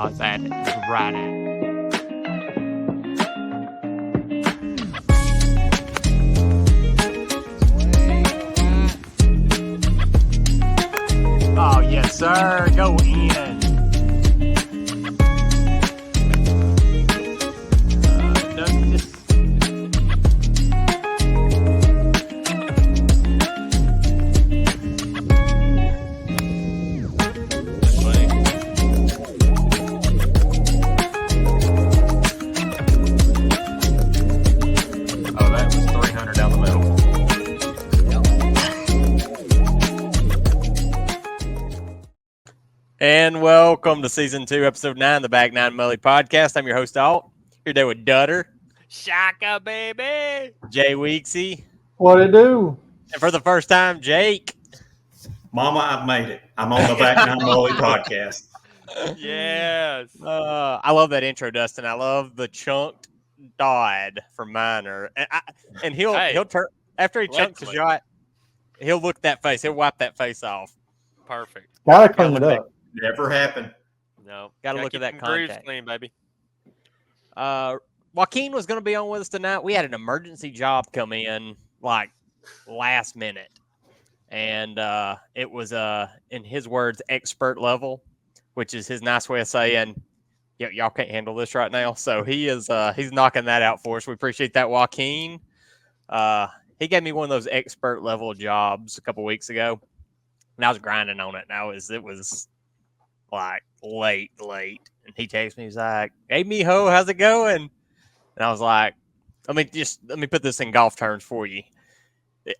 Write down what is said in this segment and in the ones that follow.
It's at it. It's right at it. Oh, yes, sir. Go in. And welcome to Season 2, Episode 9, the Back Nine Mully Podcast. I'm your host, Alt. Here today with Dutter. Shaka, baby. Jay Weeksy. What it do? And for the first time, Jake. Mama, I've made it. I'm on the Back Nine Mully Podcast. Yes. I love that intro, Dustin. I love the chunked Dodd from Minor. And he'll turn after he chunks a shot, he'll look at that face. He'll wipe that face off. Perfect. Gotta clean it up. Never happened. No. Gotta look at that contact. Clean, baby. Joaquin was going to be on with us tonight. We had an emergency job come in like last minute. And it was, in his words, expert level, which is his nice way of saying, y'all can't handle this right now. So he's knocking that out for us. We appreciate that, Joaquin. He gave me one of those expert level jobs a couple weeks ago. And I was grinding on it. And it was like late. And he texted me, he's like, "Hey, mijo, how's it going?" And I was like, let me put this in golf terms for you.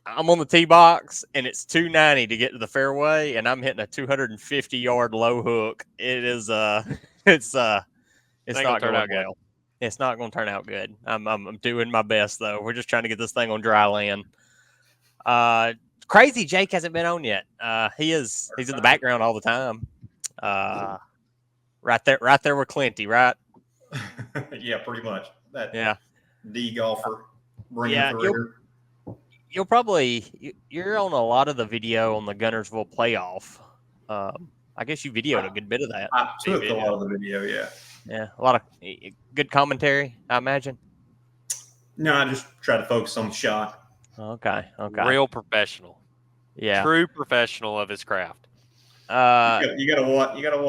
I'm on the tee box, and it's 290 to get to the fairway, and I'm hitting a 250-yard low hook. It's not going to turn out well. It's not going to turn out good. I'm doing my best, though. We're just trying to get this thing on dry land. Crazy Jake hasn't been on yet. He's in the background all the time. Right there with Clinty, right? Yeah, pretty much. Yeah. D golfer. You're on a lot of the video on the Gunnersville playoff. I guess you videoed a good bit of that. I took a lot of the video, yeah. Yeah, a lot of good commentary, I imagine. No, I just try to focus on the shot. Okay. Real professional. Yeah. True professional of his craft. You gotta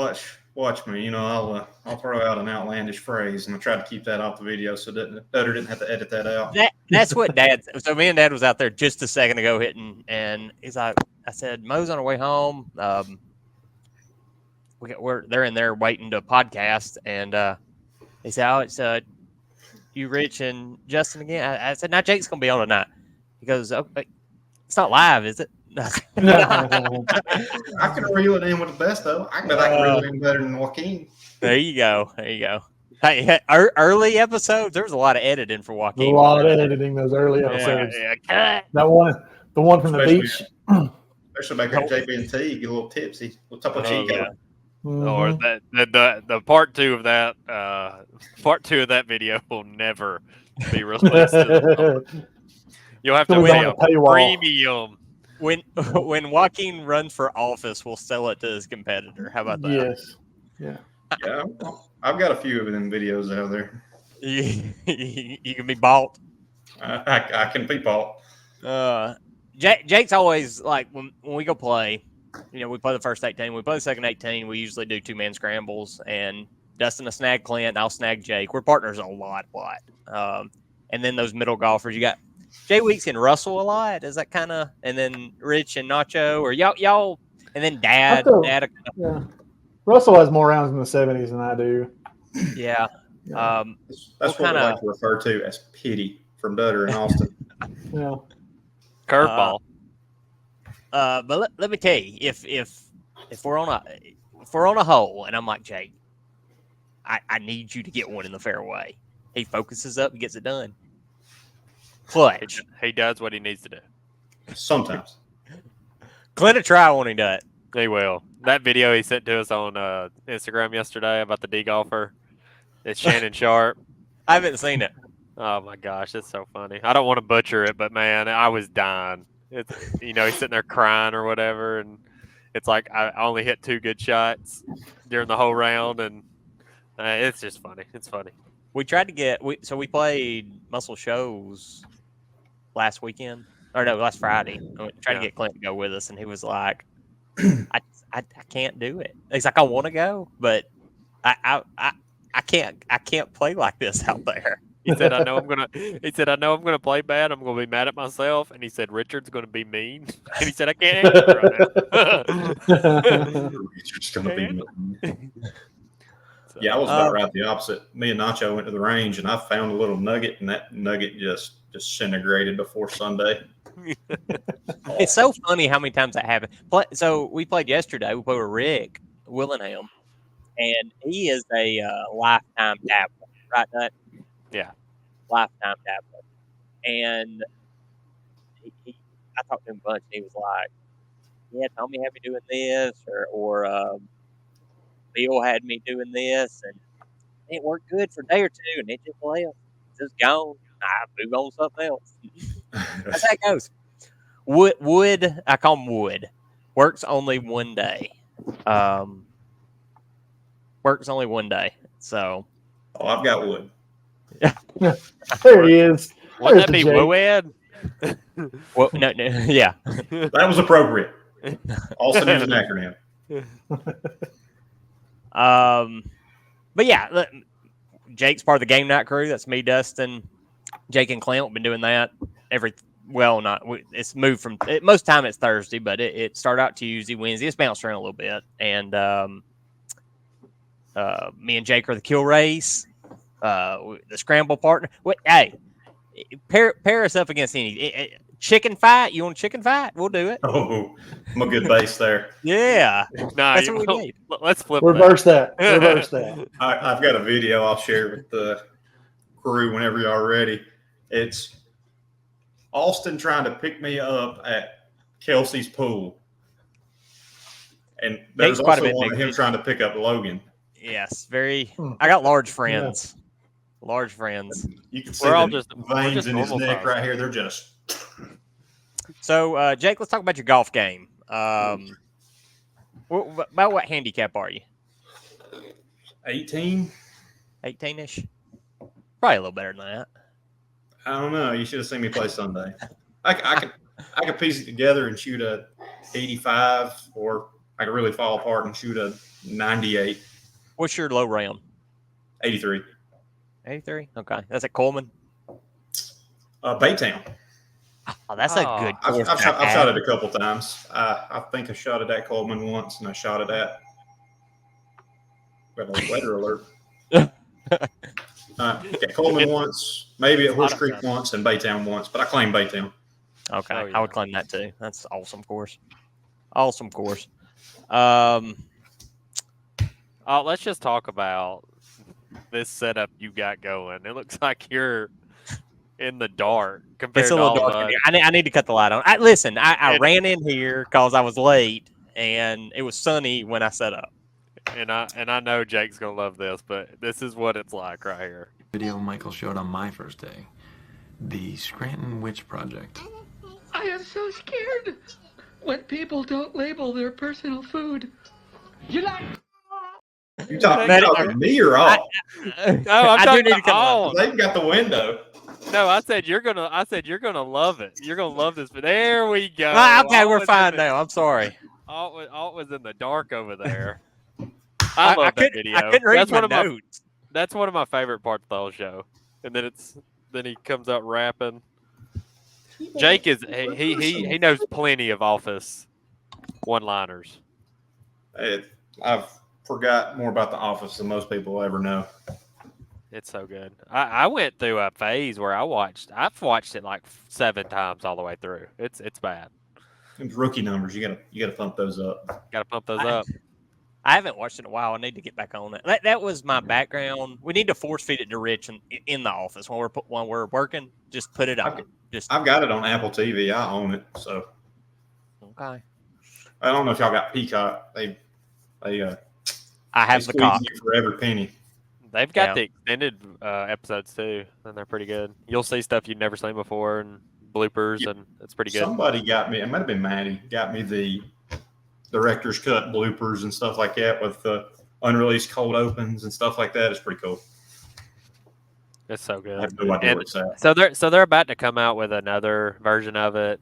watch me. You know, I'll throw out an outlandish phrase, and I try to keep that off the video so that Dutter didn't have to edit that out. That's what Dad. So me and Dad was out there just a second ago hitting, and he's like, I said, Mo's on our way home. They're in there waiting to podcast, and he said, "Oh, it's you, Rich, and Justin again." I said, "Now Jake's gonna be on tonight." He goes, "Okay, it's not live, is it?" I can reel it in with the best, though. I can reel it in better than Joaquin. There you go. Hey, early episodes, there was a lot of editing for Joaquin. A lot of editing those early episodes. Yeah. The one from the beach. Especially back at JB&T, get a little tipsy. What's up with Chico? Or the part two of that video will never be released. You'll have to pay a premium. When Joaquin runs for office, we'll sell it to his competitor. How about that? Yes. Yeah. Yeah, I've got a few of them videos out there. You can be bought. I can be bought. Jake's always like when we go play. You know, we play the first 18. We play the second 18. We usually do 2-man scrambles, and Dustin will snag Clint, and I'll snag Jake. We're partners a lot. And then those middle golfers, you got Jay Weeks and Russell a lot. Is that kind of, and then Rich and Nacho, or y'all, and then Dad. Yeah. Russell has more rounds in the 70s than I do. Yeah. That's what I like to refer to as pity from Dutter and Austin. Yeah. Curveball. But let me tell you, if we're on a hole, and I'm like, Jake, I need you to get one in the fairway. He focuses up and gets it done. Clutch. He does what he needs to do. Sometimes. Clint will try when he does. He will. That video he sent to us on Instagram yesterday about the D golfer, it's Shannon Sharp. I haven't seen it. Oh my gosh, it's so funny. I don't want to butcher it, but man, I was dying. It's, he's sitting there crying or whatever, and it's like I only hit 2 good shots during the whole round, and It's just funny. It's funny. We tried to get we played Muscle Shows last weekend, or no, last Friday. We tried to get Clint to go with us, and he was like, I can't do it. He's like, I want to go, but I can't play like this out there. He said, I know I'm gonna play bad. I'm gonna be mad at myself. And he said, Richard's gonna be mean. And he said, I can't handle it right now. Richard's gonna be mean. Yeah, I was about right the opposite. Me and Nacho went to the range, and I found a little nugget, and that nugget just disintegrated before Sunday. It's so funny how many times that happened. So we played yesterday. We played with Rick Willingham, and he is a lifetime dabbler, right, Nut? Yeah. Lifetime dabbler. And I talked to him a bunch, and he was like, yeah, Tommy had me doing this, or Bill had me doing this, and it worked good for a day or two, and it just left. It's just gone. I move on to something else. That's how it goes. Wood, I call him Wood. Works only one day. Works only one day. So. Oh, I've got wood. There he is. Wouldn't that be Wood? Well, no, yeah. That was appropriate. Austin is an acronym. But yeah, Jake's part of the game night crew. That's me, Dustin, Jake, and Clint. We've been doing that it's moved from most time it's Thursday, but it started out Tuesday, Wednesday. It's bounced around a little bit, and me and Jake are the kill race, the scramble partner. Hey, pair us up against any chicken fight. You want a chicken fight? We'll do it. Oh, I'm a good base there. Yeah, nah, that's what we need. Let's flip. Reverse that. Reverse that. I've got a video I'll share with the crew whenever y'all ready. It's Austin trying to pick me up at Kelsey's pool. And there's also one of him trying to pick up Logan. Yes, very. I got large friends. Yeah. Large friends. You can see the veins in his neck right here. They're just. So, Jake, let's talk about your golf game. About what handicap are you? 18. 18-ish? Probably a little better than that. I don't know. You should have seen me play Sunday. I could piece it together and shoot a 85, or I could really fall apart and shoot a 98. What's your low round? 83. 83? Okay. That's at Coleman? Baytown. Oh, that's a good course. I've shot it a couple times. I think I shot it at Coleman once, and I shot it at. Got a weather alert. Coleman once, maybe at Horse Creek once, and Baytown once, but I claim Baytown. Okay, oh, yeah. I would claim that too. That's awesome course. Awesome course. Let's just talk about this setup you got going. It looks like you're in the dark compared it's a to little all dark in here. I need to cut the light on. I ran in here because I was late, and it was sunny when I set up. And I know Jake's gonna love this, but this is what it's like right here. Video Michael showed on my first day, the Scranton Witch Project. I am so scared when people don't label their personal food. You talking to me or all? No, I'm talking to all. They've got the window. No, I said you're gonna love it. You're gonna love this. But there we go. Okay, we're fine now. I'm sorry. Alt was in the dark over there. I love that video. I couldn't read my notes. That's one of my favorite parts of the whole show. And then he comes out rapping. Jake is he knows plenty of Office one-liners. I've forgot more about The Office than most people will ever know. It's so good. I went through a phase where I've watched it like 7 times all the way through. It's bad. It's rookie numbers. You gotta pump those up. Gotta pump those up. I haven't watched it in a while. I need to get back on that. That was my background. We need to force feed it to Rich in the office when we're working. Just put it on. I've got it on Apple TV. I own it. So okay. I don't know if y'all got Peacock. I have the cock for every penny. They've got the extended episodes too, and they're pretty good. You'll see stuff you've never seen before and bloopers, and it's pretty good. Somebody got me. It might have been Maddie. Got me the director's cut bloopers and stuff like that with the unreleased cold opens and stuff like that. It's pretty cool. It's so I good. have no idea And where it's at. so they're about to come out with another version of it,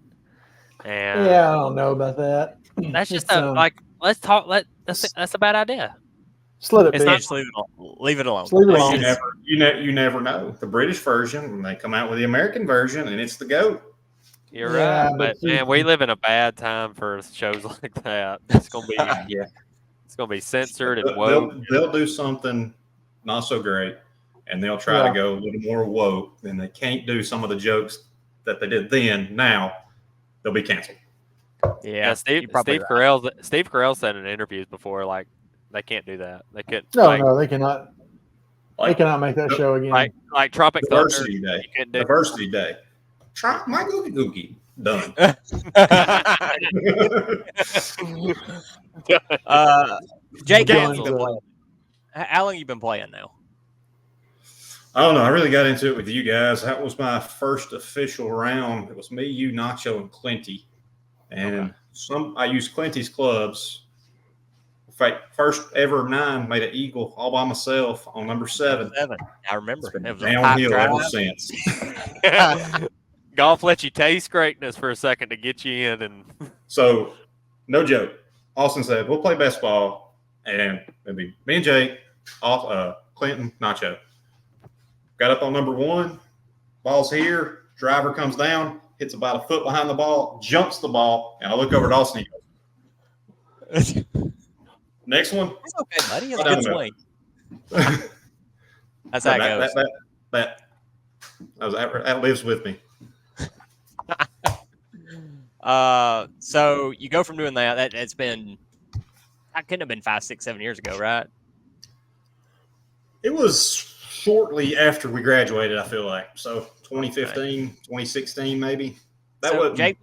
and Yeah, I don't know about that. that's just It's, let's talk. That's a bad idea. just let it it's be. not- Just leave it alone. Just leave it Well, alone. you never know. The British version, and they come out with the American version, and it's the GOAT. You're Yeah, right, but but man, we live in a bad time for shows like that. It's gonna be Yeah, it's gonna be censored and woke. they'll do something not so great, and they'll try to go a little more woke, and they can't do some of the jokes that they did then. Now they'll be canceled. Yeah, Steve you're probably right. Carell said in interviews before, like they can't do that. They couldn't. No, they cannot. They Like cannot make that show again. Like Tropic Thunder. Diversity Day. You couldn't do. Diversity Day. Try my googie googie. Done. Jake, how long Guns you been are- playing? How long you been playing now? I don't know. I really got into it with you guys. That was my first official round. It was me, you, Nacho, and Clinty. And I used Clinty's clubs. In fact, first ever 9 made an eagle all by myself on number 7. 7. I remember. It's been It was a downhill pipe ever drive. since. Golf lets you taste greatness for a second to get you in, and So, no joke. Austin said, we'll play best ball. And it'd be me and Jake, Clinton, Nacho. Got up on number 1. Ball's here. Driver comes down, hits about a foot behind the ball, jumps the ball, and I look over at Austin. He goes, next one. It's okay, buddy. It's a I good don't swing. That's how it goes. That lives with me. So you go from doing that. It's been. That couldn't have been 5, 6, 7 years ago, right? It was shortly after we graduated, I feel like. So 2015, 2016, maybe. Jake,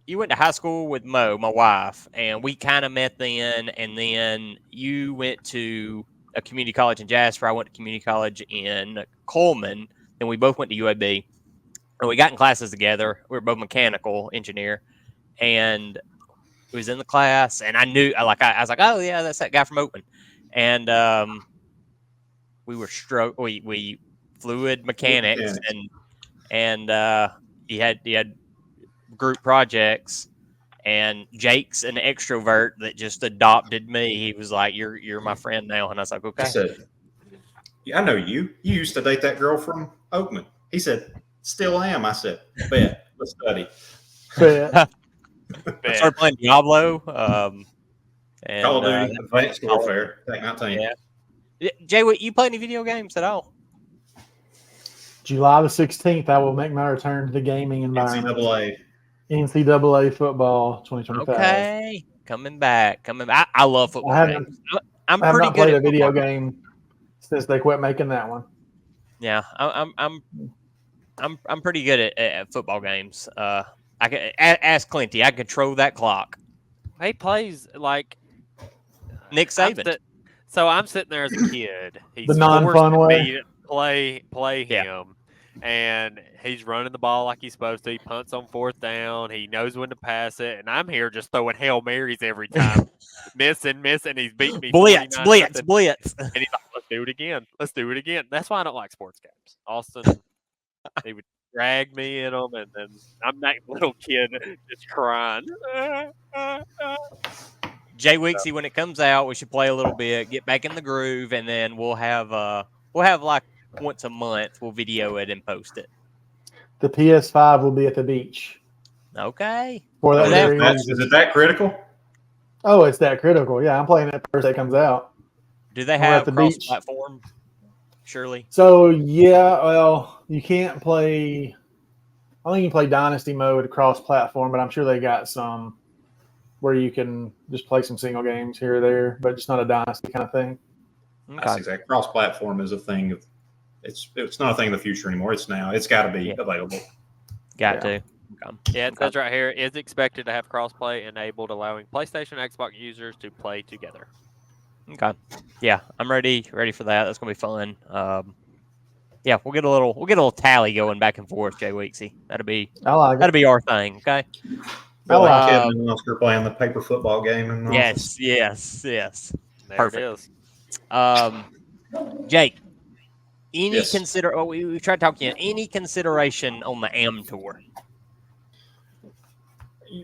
you went to high school with Mo, my wife, and we kind of met then. And then you went to a community college in Jasper. I went to community college in Coleman. Then we both went to UAB. And we got in classes together. We were both mechanical engineer. And we was in the class, and I knew, I was like, oh, yeah, that's that guy from Oakland. And we were we fluid mechanics, and he had group projects, and Jake's an extrovert that just adopted me. He was like, you're my friend now. And I was like, okay. I said, yeah, I know you. You used to date that girl from Oakman. He said, still am. I said, bet. Let's study. Bet. Started playing Diablo. And, Call of Duty, Advanced Warfare, Tank 19. Yeah. Jay, you play any video games at all? July the 16th, I will make my return to the gaming environment. NCAA football 2025. Okay, coming back. I love football games. I'm I have pretty not good played at a video football. game since they quit making that one. Yeah, I'm pretty good at football games. I can ask Clinty. I control that clock. he plays like Nick Saban. So I'm sitting there as a kid. He's The non-fun forcing way. me to play him, and he's running the ball like he's supposed to. He punts on 4th down. He knows when to pass it, and I'm here just throwing Hail Marys every time, missing. He's beating me. Blitz. And he's like, "Let's do it again." That's why I don't like sports games. Austin, he would drag me in them, and then I'm that little kid just crying. Jay Weeksy, when it comes out, we should play a little bit, get back in the groove, and then we'll have like once a month. We'll video it and post it. The PS5 will be at the beach. Okay. For that very Is it that critical? Oh, it's that critical. Yeah, I'm playing it first. It comes out. Do they We're have at the cross-platform? Surely. So yeah, well, you can't play. I think you can play Dynasty mode cross-platform, but I'm sure they got some where you can just play some single games here or there, but just not a Dynasty kind of thing. That's exactly. Cross-platform is a thing. It's not a thing of the future anymore. It's now. It's got to be available. Got to. Yeah, it says right here, is expected to have crossplay enabled, allowing PlayStation and Xbox users to play together. Okay. Yeah, I'm ready for that. That's gonna be fun. Yeah, we'll get a little tally going back and forth, Jay Weeksy. That'll be our thing. Okay. Kevin and Oscar playing the paper football game. And yes. There Perfect. it is. Jake, any Yes. we tried talking. Any consideration on the AM tour?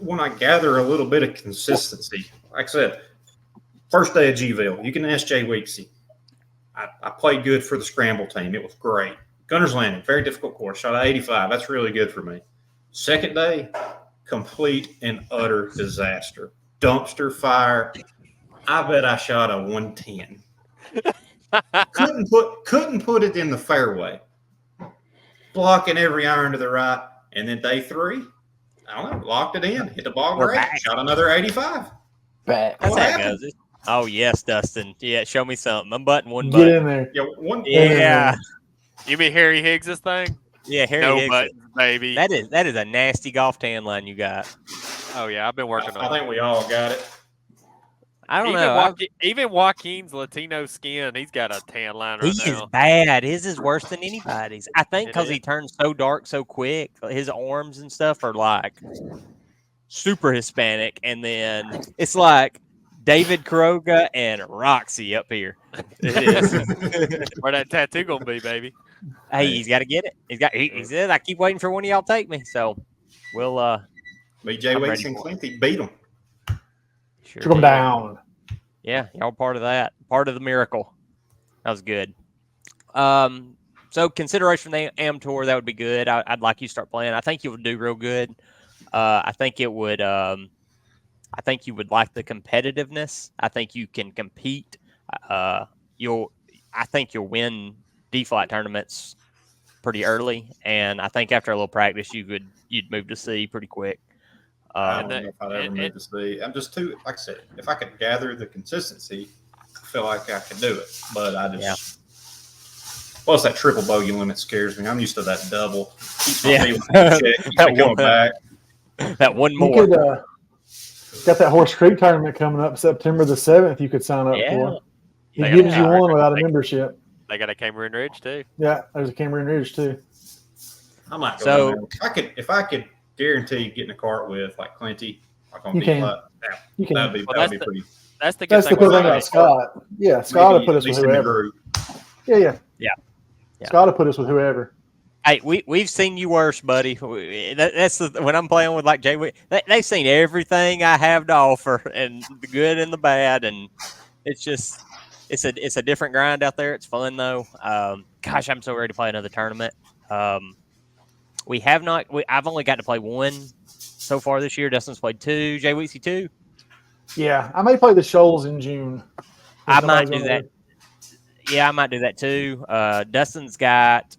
When I gather a little bit of consistency, like I said, first day of Gville, you can ask Jay Weeksy. I played good for the scramble team. It was great. Gunner's Landing, very difficult course. Shot at 85. That's really good for me. Second day, complete and utter disaster. Dumpster fire. I bet I shot a 110. Couldn't put it in the fairway. Blocking every iron to the right. And then day 3, I don't know, locked it in. Hit the ball We're great. back. Shot another 85. Back. That's What how it happened? goes. Oh yes, Dustin. Yeah, show me something. I'm button one Get button. in there. Yeah, one. Yeah, You mean Harry Higgs' thing? yeah. Harry No Higgs. buttons, baby. That is a nasty golf tan line you got. Oh yeah, I've been working I on it. think we all got it. I don't Even, know. even Joaquin's Latino skin, he's got a tan line He right is now. bad. His is worse than anybody's. I think It because is. he turns so dark so quick. His arms and stuff are like super Hispanic, and then it's like David Kuroga and Roxy up here. It is. Where that tattoo gonna be, baby? Hey, he's got to get it. He said, "I keep waiting for one of y'all to take me." So we'll BJ I'm Weeks ready and for it. Clinty beat them. sure Took them did. down. Yeah, y'all part of that. Part of the miracle. That was good. So consideration for the AM tour, that would be good. I'd like you to start playing. I think you would do real good. I think it would. I think you would like the competitiveness. I think you can compete. I think you'll win D-flight tournaments pretty early, and I think after a little practice, you'd move to C pretty quick. I Um, don't know if I'd ever move to C. I'm just too, like I said, if I could gather the consistency, I feel like I could do it. But I just, plus that triple bogey limit scares me. I'm used to that double. Keeps my feelings in check. Keeps me coming back. that one You more. could got that Horse Creek tournament coming up September the 7th. You could sign up for. He They gives got you a- one without a membership. They got a Cameron Ridge too. Yeah, there's a Cameron Ridge too. I might go So- down there. If I could guarantee getting a cart with like Clinty, like on You can. D-flat, You can. that'd be pretty. That's the good That's the thing. cool with thing Sunday. about Scott. Yeah, Scott will Maybe put at us with least in the whoever. group. Yeah. Yeah. Scott will put us with whoever. Hey, we've seen you worse, buddy. That's when I'm playing with like Jay. They've seen everything I have to offer, and the good and the bad, and it's just it's a different grind out there. It's fun though. Gosh, I'm so ready to play another tournament. We have not. I've only got to play one so far this year. Dustin's played 2. Jay Weeksy 2. Yeah, I may play the Shoals in June. I If might somebody's do gonna that. Yeah, I might do that too. Dustin's got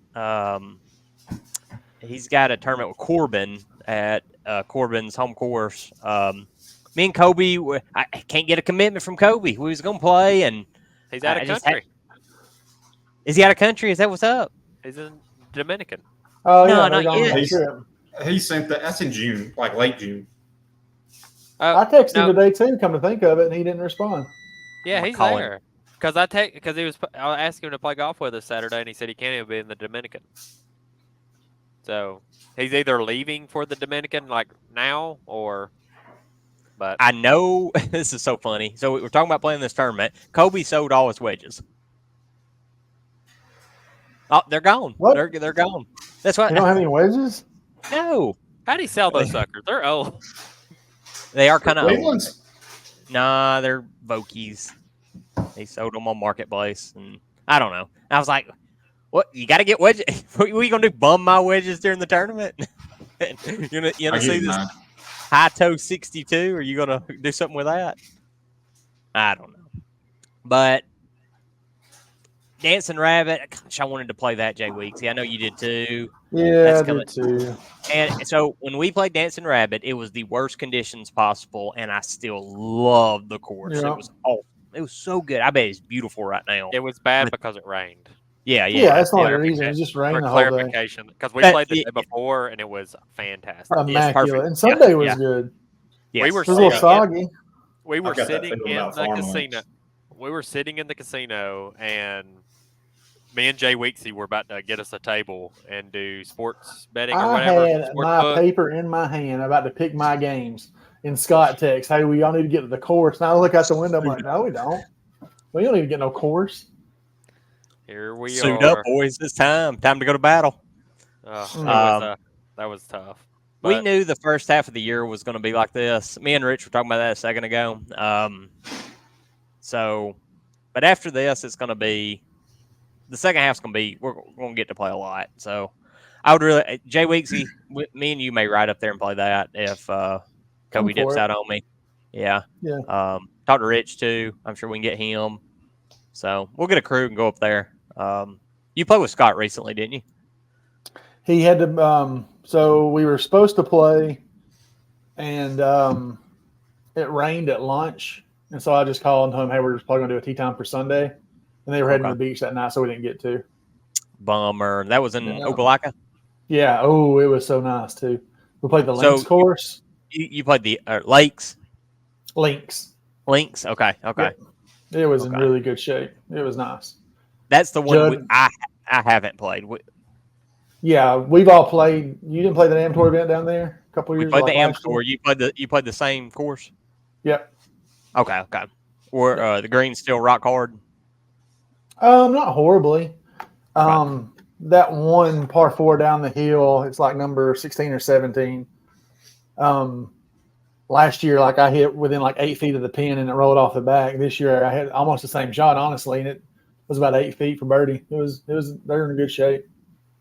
he's got a tournament with Corbin at Corbin's home course. Me and Kobe, I can't get a commitment from Kobe. We was gonna play, and He's out I of just country. is he out of country? Is that what's up? He's in Dominican. Oh No, yeah, not they're going on yet. a trip. He sent that. That's in June, like late June. I texted no. him today too. Come to think of it, and he didn't respond. Yeah, I'm he's calling. there. Because I asked him to play golf with us Saturday, and he said he can't even be in the Dominican. So he's either leaving for the Dominican like now, or. But I know this is so funny. So we're talking about playing this tournament. Kobe sold all his wedges. Oh, they're gone. What? They're gone. That's what. You don't have any wedges? No, how do you sell those suckers? They're old. they are kind of old. Cleveland's. Nah, they're Vokies. They sold them on Marketplace, and I don't know. I was like, "What? You got to get wedges? What are you gonna do? Bum my wedges during the tournament? you gonna I see give this you mine. high toe 62? Are you gonna do something with that? I don't know. But Dancing Rabbit, gosh, I wanted to play that, Jay Weeksy. I know you did too. Yeah, That's I did too. And so when we played Dancing Rabbit, it was the worst conditions possible, and I still loved the course. Yeah. It was awesome. It was so good. I bet it's beautiful right now. It was bad because it rained. Yeah, Yeah, that's not yeah. a reason. It just rained For the whole day. clarification, because we That- played the yeah, day before, and it was fantastic. perfect. Immaculate. And Sunday was Yeah. good. Yes. We were It was a little sitting soggy. We were I've got that sitting feeling in about the farmlands. casino. We were sitting in the casino, and me and Jay Weeksy were about to get us a table and do sports betting or I whatever. had sports my book. paper in my hand, about to pick my games. And Scott texts, "Hey, we all need to get to the course." And I look out the window. I'm like, "No, we don't." Well, you don't even get no course. Here we Suit are. up, boys. It's time. Time to go to battle. That was tough. We But knew the first half of the year was going to be like this. Me and Rich were talking about that a second ago. But after this, it's going to be the second half's going to be we're going to get to play a lot. So I would really Jay Weeksy, me and you may ride up there and play that if Kobe dips out on me. Yeah. Yeah. Talk to Rich too. I'm sure we can get him. So we'll get a crew and go up there. You played with Scott recently, didn't you? He had to. So we were supposed to play, and it rained at lunch, and so I just called him, "Hey, we're just probably going to do a tea time for Sunday," and they were heading to the beach that night, so we didn't get to. Bummer. That was in Opelika? Yeah. Oh, it was so nice too. We played the links course. You played the Lakes. Links. Okay. Yeah. It was in really good shape. It was nice. That's the one I haven't played. Yeah, we've all played. You didn't play the Am Tour event down there a couple of years ago? We played the Am Tour. You played the same course? Yep. Okay. Or the green's still rock hard? Not horribly. That one par 4 down the hill, it's like number 16 or 17. Last year, like I hit within like 8 feet of the pin and it rolled off the back. This year, I had almost the same shot, honestly, and it was about 8 feet for birdie. They're in good shape.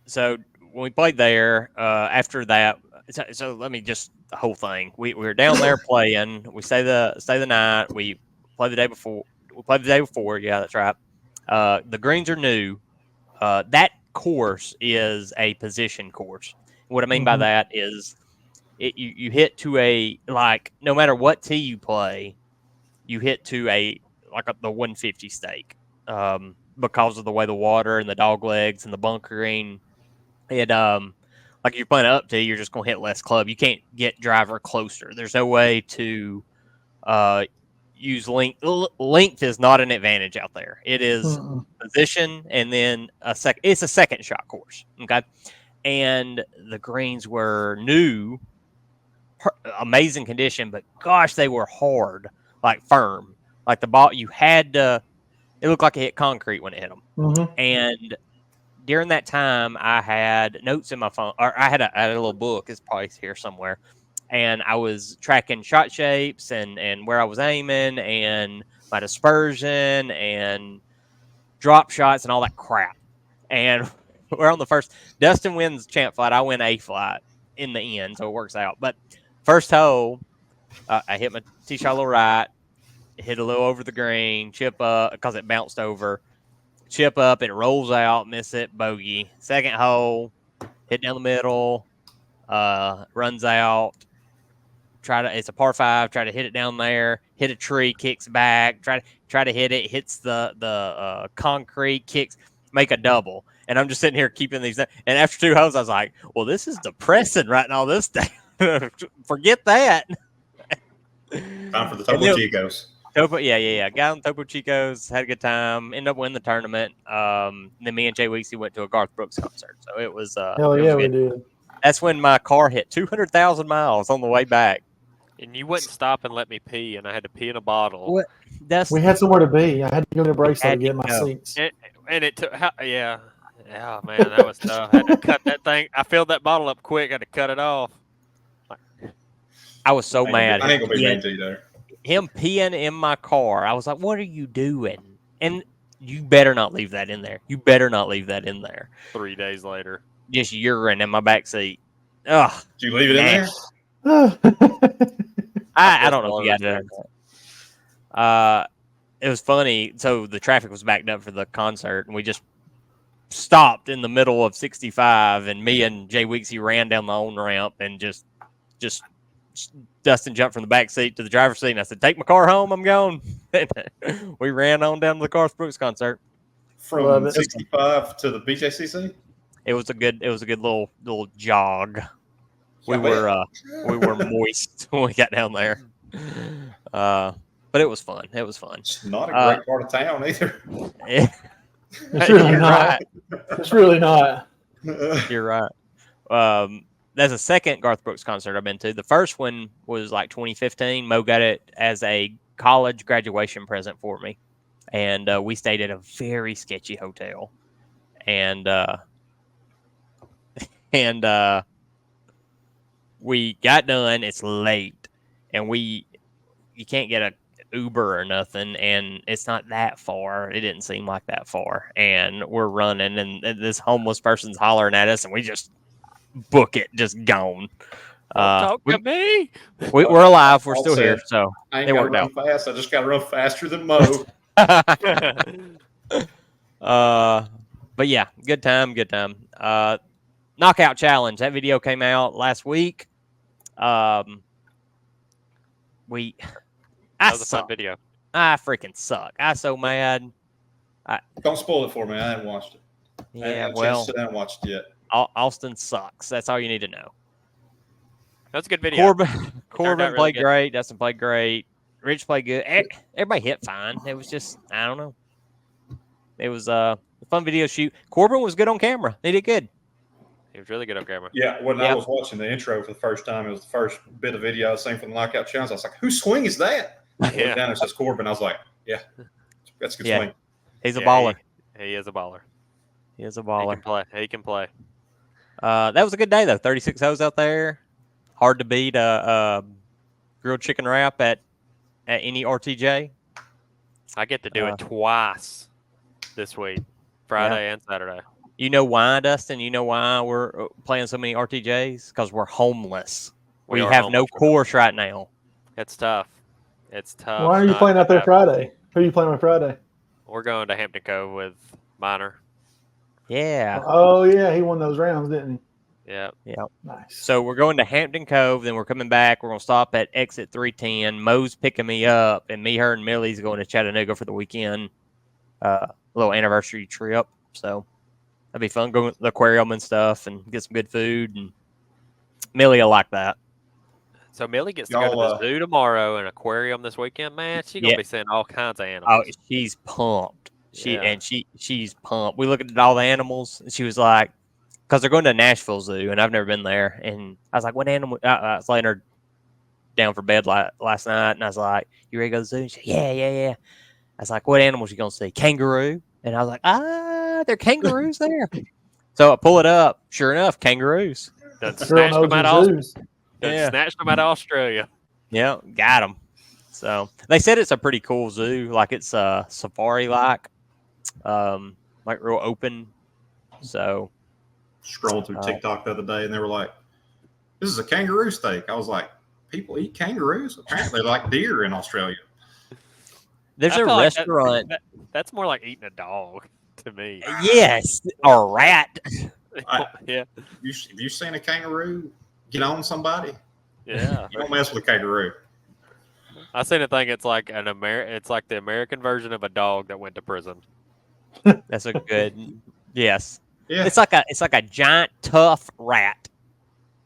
So when we played there, after that, so let me just the whole thing. We were down there playing. We stay the night. We play the day before. We played the day before. Yeah, that's right. The greens are new. That course is a position course. What I mean by that is you hit to a, like, no matter what tee you play, you hit to the 150 stake because of the way the water and the dog legs and the bunkering. It like if you're playing up tee, you're just gonna hit less club. You can't get driver closer. There's no way to use length. Length is not an advantage out there. It is position, and then it's a second shot course. Okay, and the greens were new, amazing condition, but gosh, they were hard, like firm, like the ball. You had to. It looked like it hit concrete when it hit them, and during that time, I had notes in my phone, or I had a little book. It's probably here somewhere. And I was tracking shot shapes and where I was aiming and my dispersion and drop shots and all that crap. And we're on the first. Dustin wins champ flight. I win A flight in the end, so it works out. But first hole, I hit my tee shot a little right, hit a little over the green, chip up because it bounced over. Chip up, it rolls out, miss it, bogey. Second hole, hit down the middle, runs out. It's a par 5. Try to hit it down there. Hit a tree, kicks back. Try to hit it. Hits the concrete, kicks, make a double. And I'm just sitting here keeping these. And after 2 holes, I was like, "Well, this is depressing writing all this down. Forget that." Time for the Topo Chicos. Yeah. Guy on Topo Chicos, had a good time. Ended up winning the tournament. Then me and Jay Weeksy went to a Garth Brooks concert. So it was. Hell yeah, we did. That's when my car hit 200,000 miles on the way back. And you wouldn't stop and let me pee, and I had to pee in a bottle. What? We had somewhere to be. I had to go to a bracelet to get my seats. And it took, yeah, man, that was tough. I had to cut that thing. I filled that bottle up quick. I had to cut it off. I was so mad. I ain't gonna be mean to you there. Him peeing in my car. I was like, "What are you doing?" And you better not leave that in there. You better not leave that in there. 3 days later, just urine in my back seat. Ugh. Did you leave it in there? I don't know if you got it. It was funny. So the traffic was backed up for the concert, and we just stopped in the middle of 65, and me and Jay Weeksy ran down the on ramp and just Dustin jumped from the back seat to the driver's seat, and I said, "Take my car home. I'm going." We ran on down to the Garth Brooks concert. From 65 to the BJCC. It was a good little jog. We were moist when we got down there. But it was fun. It's not a great part of town either. It's really not. It's really not. You're right. That's a second Garth Brooks concert I've been to. The first one was like 2015. Mo got it as a college graduation present for me. and we stayed at a very sketchy hotel, and we got done. It's late, and you can't get a Uber or nothing, and it's not that far. It didn't seem like that far, and we're running, and this homeless person's hollering at us, and we just book it, just gone. Talk to me. We're alive. We're Paul still here, said, so I ain't it got to worked run out. fast. I just got to run faster than Mo. But yeah, good time. Knockout challenge. That video came out last week. I That was a fun suck. video. I freaking suck. I so mad. Don't spoil it for me. I haven't watched it. I Yeah, haven't had a chance well, to sit down and watch it yet. Austin sucks. That's all you need to know. That's a good video. Corbin really played good. great. Dustin played great. Rich played good. Everybody hit fine. It was just, I don't know. It was a fun video shoot. Corbin was good on camera. He did good. He was really good on camera. Yeah, when I Yep. was watching the intro for the first time, it was the first bit of video I was seeing from the knockout challenge. I was like, whose swing is that? I looked Yeah. down and it says Corbin. I was like, yeah, that's a good Yeah. swing. He's a Yeah, baller. He is a baller. He is a He baller. can play. He can play. That was a good day, though. 36 hoes out there. Hard to beat a grilled chicken wrap at any RTJ. I get to do it twice this week, Friday and Saturday. You know why, Dustin? You know why we're playing so many RTJs? Because we're homeless. We are have no homeless. course right now. It's tough. It's tough. Why are you not playing to out there have- Friday? Who are you playing with Friday? We're going to Hampton Cove with Minor. Yeah. Oh yeah, he won those rounds, didn't Yeah. he? Nice. So we're going to Hampton Cove, then we're coming back. We're going to stop at exit 310. Mo's picking me up, and me, her, and Millie's going to Chattanooga for the weekend. Little anniversary trip. So that'd be fun. Go to the aquarium and stuff and get some good food. And Millie will like that. So Millie gets to go to the zoo tomorrow and aquarium this weekend. Man, she's gonna be seeing all kinds of animals. Oh, she's pumped. Yeah. She's pumped. We looked at all the animals, and she was like, because they're going to Nashville Zoo, and I've never been there. And I was like, what animal? I was laying her down for bed last night, and I was like, you ready to go to the zoo? And she said, yeah. I was like, what animals you gonna see? Kangaroo? And I was like, there are kangaroos there. So I pull it up. Sure enough, kangaroos. Done Girl snatched knows them out her of zoos. snatched them out of Australia. Yeah, got them. So they said it's a pretty cool zoo. Like it's safari like real open. So Scrolled through TikTok the other day, and they were like, this is a kangaroo steak. I was like, people eat kangaroos? Apparently they like deer in Australia. there's I a feel like restaurant. That's more like eating a dog to me. Yes, or a rat. Yeah. Have you seen a kangaroo get on somebody? Yeah. You don't mess with a kangaroo. I seen a thing. It's like it's like the American version of a dog that went to prison. That's a good. Yes, Yeah. it's like a giant tough rat.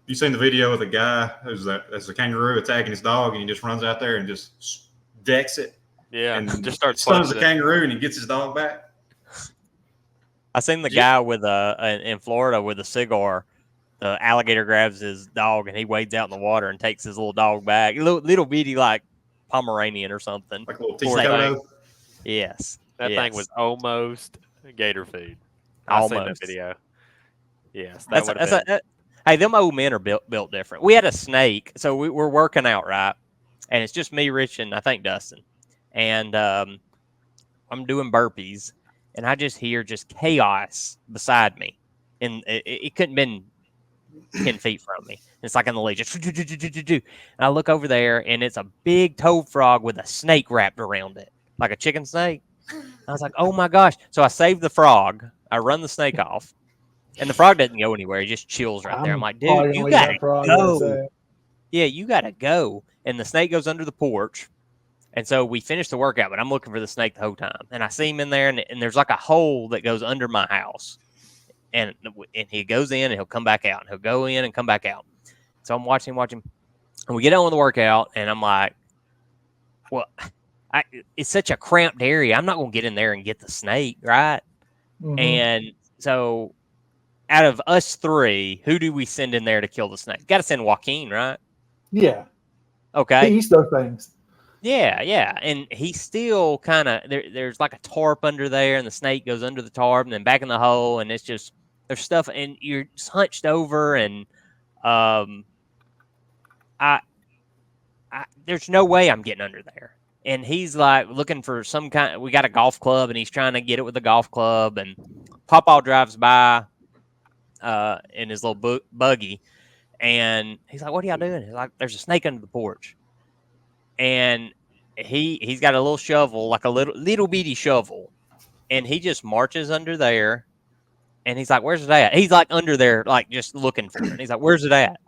You seen the video of the guy that's a kangaroo attacking his dog, and he just runs out there and just decks it. Yeah. And Just starts stuns the punching it. kangaroo, and he gets his dog back. I seen the guy with in Florida with a cigar. The alligator grabs his dog and he wades out in the water and takes his little dog back. Little bitty like Pomeranian or something. Like a little Poor T-Toto. Yes. That yes. thing was almost gator food. I seen that Almost. video. Yes, that would have That's been. hey, them old men are built different. We had a snake, so we're working out, right? And it's just me, Rich, and I think Dustin. And I'm doing burpees, and I just hear just chaos beside me. And it couldn't have been 10 feet from me. It's like in the lead. Just, and I look over there, and it's a big toad frog with a snake wrapped around it, like a chicken snake. I was like, oh, my gosh. So I save the frog. I run the snake off. And the frog doesn't go anywhere. He just chills right there. I'm like, dude, you got to go. Yeah, you got to go. And the snake goes under the porch. And so we finished the workout, but I'm looking for the snake the whole time. And I see him in there, and there's like a hole that goes under my house. And he goes in, and he'll come back out. And he'll go in and come back out. So I'm watching. And we get on with the workout, and I'm like, well, it's such a cramped area. I'm not going to get in there and get the snake, right? Mm-hmm. And so out of us three, who do we send in there to kill the snake? Got to send Joaquin, right? Yeah. Okay. He eats those things. Yeah, and he's still kind of there's like a tarp under there, and the snake goes under the tarp and then back in the hole, and it's just there's stuff, and you're just hunched over, and I there's no way I'm getting under there. And he's like looking for some kind. We got a golf club, and he's trying to get it with a golf club. And Pawpaw drives by in his little buggy, and he's like, "What are y'all doing?" He's like, "There's a snake under the porch." And he's got a little shovel, like a little bitty shovel, and he just marches under there. And he's like, "Where's it at?" He's like under there, like just looking for it. And he's like, "Where's it at?"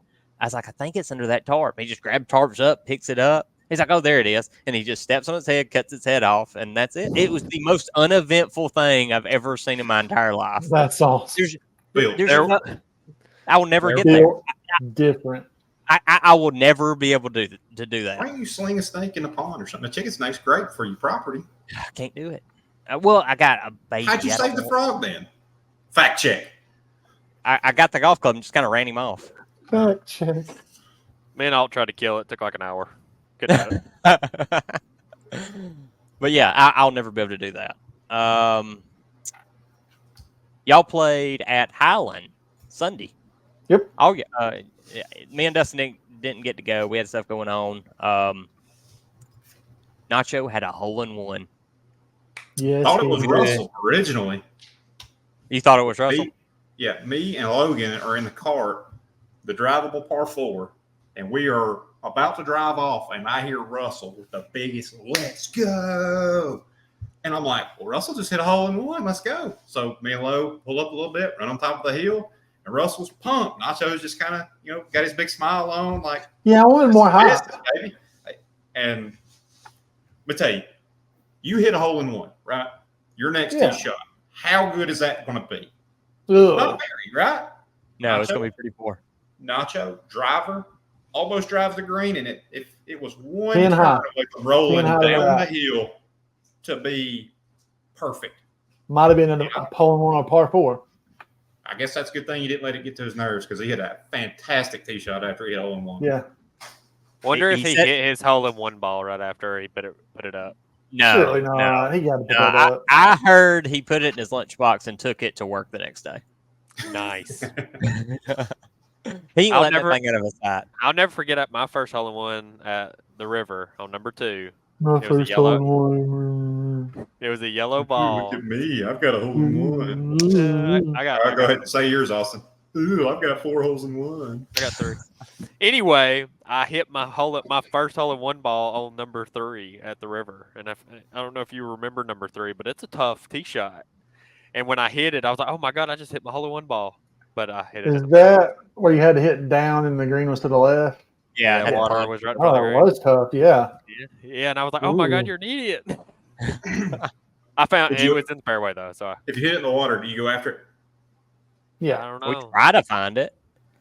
I was like, "I think it's under that tarp." He just grabs tarps up, picks it up. He's like, "Oh, there it is." And he just steps on its head, cuts its head off, and that's it. It was the most uneventful thing I've ever seen in my entire life. That's awesome. I will never get there. Different. I will never be able to do that. Why don't you sling a snake in a pond or something? A chicken snake's great for your property. I can't do it. Well, I got a baby. How'd you save the frog then? Fact check. I got the golf club and just kind of ran him off. Fact check. Me and Alt tried to kill it. Took like an hour. Couldn't have it. But yeah, I'll never be able to do that. Y'all played at Highland Sunday. Yep. Oh yeah. Me and Dustin didn't get to go. We had stuff going on. Nacho had a hole-in-one. Yes, Thought it was Russell originally. You thought it was Russell? Me and Logan are in the cart, the drivable par 4, and we are about to drive off, and I hear Russell with the biggest "Let's go!" And I'm like, "Well, Russell just hit a hole-in-one. Let's go!" So me and Lo pull up a little bit, run on top of the hill, and Russell's pumped. Nacho's just kind of, got his big smile on, like, yeah, I wanted more hype, baby. And let me tell you, you hit a hole-in-one, right? Your next tee shot. How good is that going to be? Not very, right? No, Nacho, it's going to be pretty poor. Nacho, driver, almost drives the green, and it was one turn away from rolling down the hill to be perfect. Might have been a hole-in-one on par 4. I guess that's a good thing you didn't let it get to his nerves, because he had a fantastic tee shot after he hit hole-in-one. Yeah. Wonder if he hit his hole-in-one ball right after he put it up. No, surely not. No. He got to put that up. I heard he put it in his lunchbox and took it to work the next day. Nice. He let that thing out of his hat. I'll never forget my first hole-in-one at the river on number 2. My first hole-in-one. It was a yellow ball. Look at me. I've got a hole-in-one. I got. Go ahead and say yours, Austin. Ooh, I've got 4 holes in one. I got 3. Anyway, I hit my first hole-in-one ball on number 3 at the river, and I don't know if you remember number 3, but it's a tough tee shot. And when I hit it, I was like, "Oh my god, I just hit my hole-in-one ball!" But I hit it. Is that where you had to hit down and the green was to the left? Yeah, water was right in front of the green. It was tough. Yeah. Yeah, and I was like, "Oh my god, you're an idiot!" I found it was in the fairway though. So if you hit it in the water, do you go after it? Yeah, I don't know. We try to find it.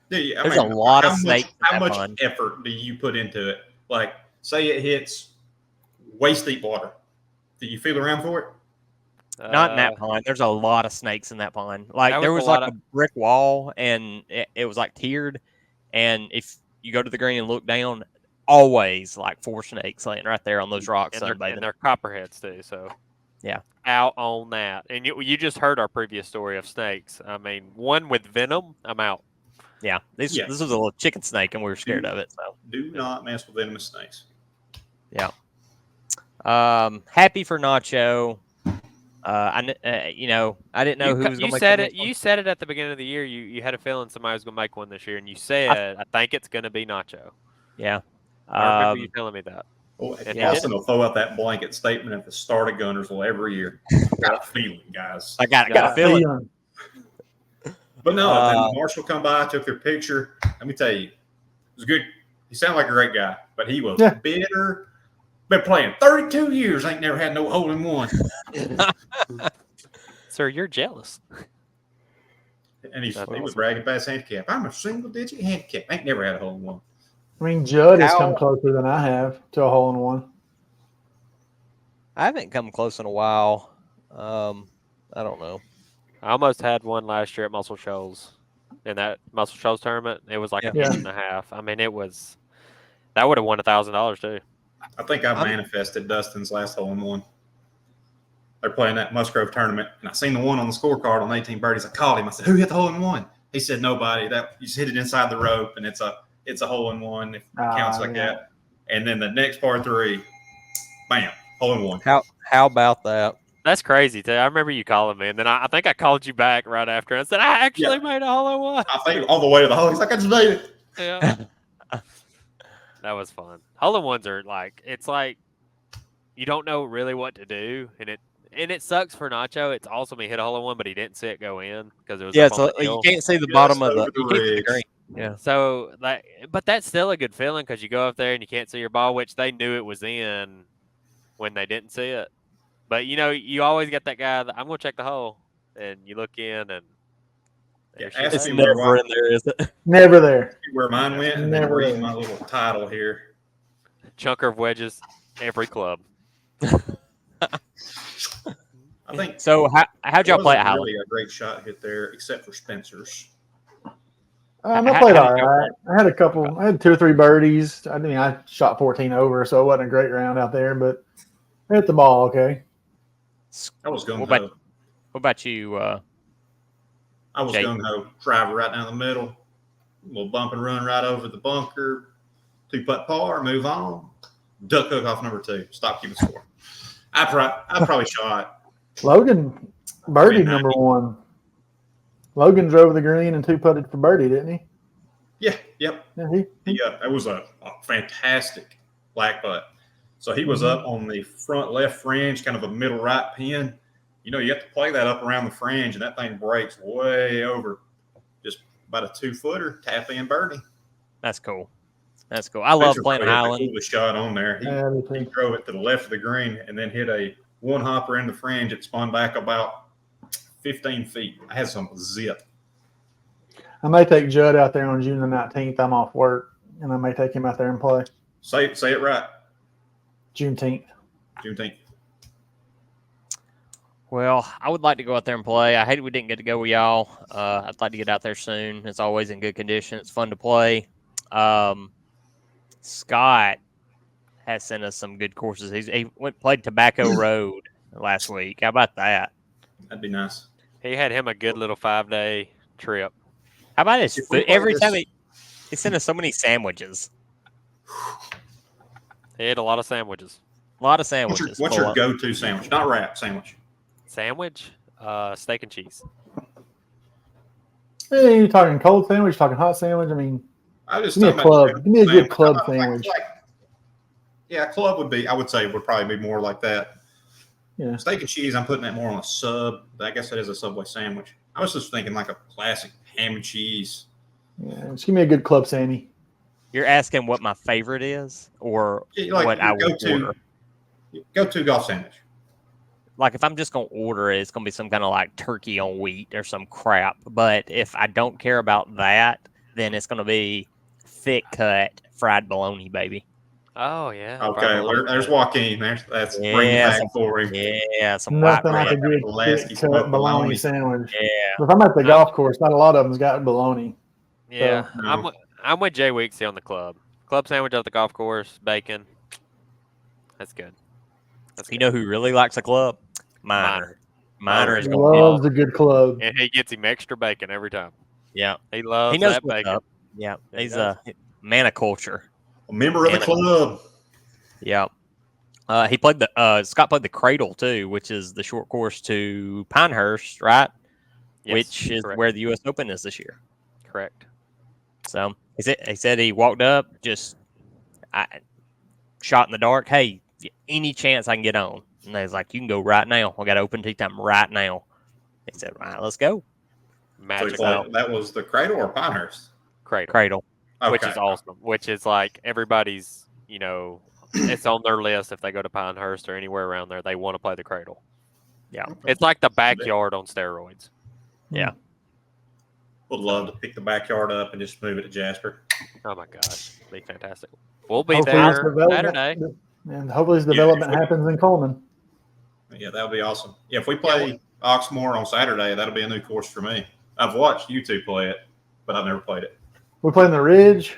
Yeah, There's a lot of snakes. How much effort do you put into it? Like, say it hits waist deep water. Do you feel around for it? Not in that pond. There's a lot of snakes in that pond. Like there was like a brick wall, and it was like tiered. And if you go to the green and look down, always like 4 snakes laying right there on those rocks. And they're copperheads too. So yeah, out on that. And you just heard our previous story of snakes. I mean, one with venom, I'm out. Yeah, this was a little chicken snake, and we were scared of it. So do not mess with venomous snakes. Yeah. Happy for Nacho. I didn't know who was going to make it. You said it at the beginning of the year. You had a feeling somebody was going to make one this year, and you said, I think it's going to be Nacho. Yeah. I remember you telling me that. Well, Austin will throw out that blanket statement at the start of Gunnersville every year. Got a feeling, guys. I got a feeling. But no, then Marshall come by, took their picture. Let me tell you, it was good. He sounded like a great guy, but he was bitter. Been playing 32 years, ain't never had no hole in one. Sir, you're jealous. And he was bragging about his handicap. I'm a single-digit handicap. Ain't never had a hole in one. I mean, Judd has come closer than I have to a hole in one. I haven't come close in a while. I don't know. I almost had one last year at Muscle Shoals. In that Muscle Shoals tournament, it was like an inch and a half. I mean, that would have won $1,000 too. I think I manifested Dustin's last hole in one. They're playing that Musgrove tournament, and I seen the one on the scorecard on 18 birdies. I called him. I said, "Who hit the hole in one?" He said, "Nobody. That you just hit it inside the rope, and it's a hole in one. If it counts like that." And then the next par 3, bam, hole in one. How about that? That's crazy, too. I remember you calling me, and then I think I called you back right after. I said, I actually made a hole in one. I think on the way to the hole, he's like, "I just made it." Yeah. That was fun. Hole in ones are like, it's like you don't know really what to do, and it sucks for Nacho. It's awesome he hit a hole in one, but he didn't see it go in because it was up on the hill. You can't see the bottom of the ridge. green. Yeah. So but that's still a good feeling because you go up there and you can't see your ball, which they knew it was in when they didn't see it. But you always get that guy that I'm gonna check the hole, and you look in and it's never in there, is it? Never there. Where mine went, and then read my little title here. Chunker of wedges, every club. I think so. How'd y'all play at Highland? Really a great shot hit there, except for Spencer's. I played all right. I had 2 or 3 birdies. I mean, I shot 14 over, so it wasn't a great round out there, but I hit the ball okay. I was gung ho. What about you? I was gung ho. Driver right down the middle, a little bump and run right over the bunker, 2-putt par, move on, duck hook off number 2, stop keeping score. I probably shot. Logan birdied number 1. Logan drove the green and 2-putted for birdie, didn't he? Yeah. Yep. Yeah, it was a fantastic black putt. So he was up on the front left fringe, kind of a middle right pin. You have to play that up around the fringe, and that thing breaks way over, just about a 2-footer, tap in birdie. That's cool. I love playing Highland. The coolest shot on there. He drove it to the left of the green and then hit a one-hopper in the fringe. It spun back about 15 feet. I had some zip. I may take Judd out there on June the 19th. I'm off work, and I may take him out there and play. Say it right. Juneteenth. Well, I would like to go out there and play. I hate we didn't get to go with y'all. I'd like to get out there soon. It's always in good condition. It's fun to play. Scott has sent us some good courses. He played Tobacco Road last week. How about that? That'd be nice. He had him a good little 5-day trip. How about his food? Every time he sent us so many sandwiches. He ate a lot of sandwiches. What's your go-to sandwich? Not wrap sandwich. Sandwich? Steak and cheese. Hey, you talking cold sandwich? Talking hot sandwich? I mean, give me a club. Give me a good club sandwich. Club would be. I would say would probably be more like that. Yeah. Steak and cheese. I'm putting that more on a sub. I guess that is a Subway sandwich. I was just thinking like a classic ham and cheese. Yeah, just give me a good club Sammy. You're asking what my favorite is, or what I would order? Go-to golf sandwich. Like if I'm just gonna order it, it's gonna be some kind of like turkey on wheat or some crap. But if I don't care about that, then it's gonna be thick cut fried bologna, baby. Oh yeah. Okay, there's Joaquin. That's bringing back for him. Yeah, some nothing white like a good thick cut bologna sandwich. Yeah. If I'm at the golf course, not a lot of them's got bologna. Yeah, so, I'm with Jay Weeksy on the club sandwich at the golf course, bacon. That's good. You know who really likes a club? Miner is loves a good club, and he gets him extra bacon every time. Yeah, he knows that bacon. Up. Yeah, he's a man of culture. A member of the club. Yeah. He played Scott played the Cradle too, which is the short course to Pinehurst, right? Yes, which is where the U.S. Open is this year. Correct. So he said he walked up, shot in the dark. Hey, any chance I can get on? And they was like, you can go right now. I got open tee time right now. He said, right, let's go. Magic. So that was the Cradle or Pinehurst? Cradle. Okay. Which is awesome. Which is like everybody's, it's on their list if they go to Pinehurst or anywhere around there. They want to play the Cradle. Yeah. It's like the backyard on steroids. Yeah. Would love to pick the backyard up and just move it to Jasper. Oh my gosh. It'd be fantastic. We'll be there Saturday. And hopefully this development happens in Coleman. Yeah, that would be awesome. Yeah, if we play Oxmoor on Saturday, that'll be a new course for me. I've watched you two play it, but I've never played it. We're playing the Ridge.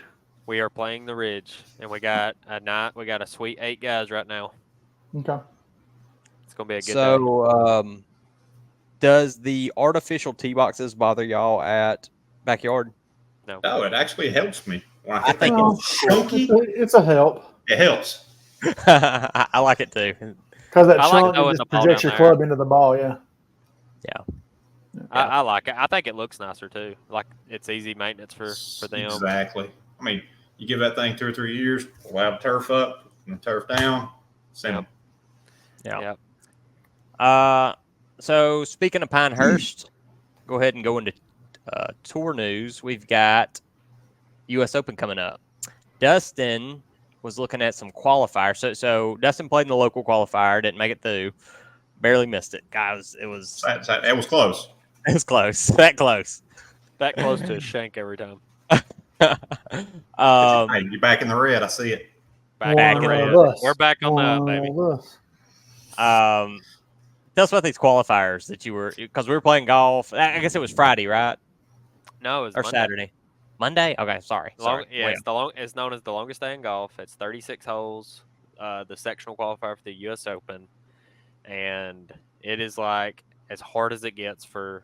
We are playing the Ridge, and we got a sweet 8 guys right now. Okay. It's gonna be a good day. So, does the artificial tee boxes bother y'all at backyard? No. No, it actually helps me. When I I hit think that it's- chunky, It's a help it helps. I like it too. because that I like chunk throwing just the ball projects down your there. club into the ball. Yeah. I like it. I think it looks nicer too. Like it's easy maintenance for them. Exactly. I mean, you give that thing 2 or 3 years, allow the turf up and the turf down, send them. Yeah. Yep. So speaking of Pinehurst, go ahead and go into tour news. We've got U.S. Open coming up. Dustin was looking at some qualifiers. So Dustin played in the local qualifier, didn't make it through, barely missed it. Guys, it was That was close. it was close, that close. That close to a shank every time. Hey, you're back in the red. I see it. Back One in of the- us. We're back on that, One baby. of us. Tell us about these qualifiers that you were, because we were playing golf. I guess it was Friday, right? No, it was Or Monday. Saturday. Monday? Okay, sorry. It's known as the longest day in golf. It's 36 holes. The sectional qualifier for the U.S. Open, and it is like as hard as it gets for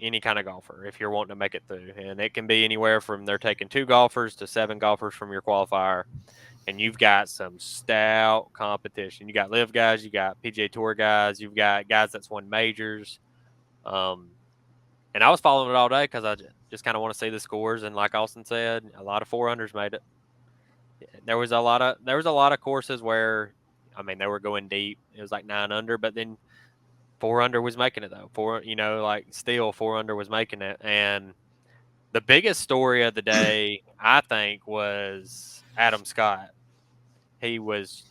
any kind of golfer if you're wanting to make it through. And it can be anywhere from they're taking 2 golfers to 7 golfers from your qualifier, and you've got some stout competition. You got live guys, you got PGA Tour guys, you've got guys that's won majors. And I was following it all day because I just kind of want to see the scores. And like Austin said, a lot of 4-unders made it. There was a lot of courses where, I mean, they were going deep. It was like 9 under, but then 4-under was making it though. 4-under was making it. And the biggest story of the day, I think, was Adam Scott. He's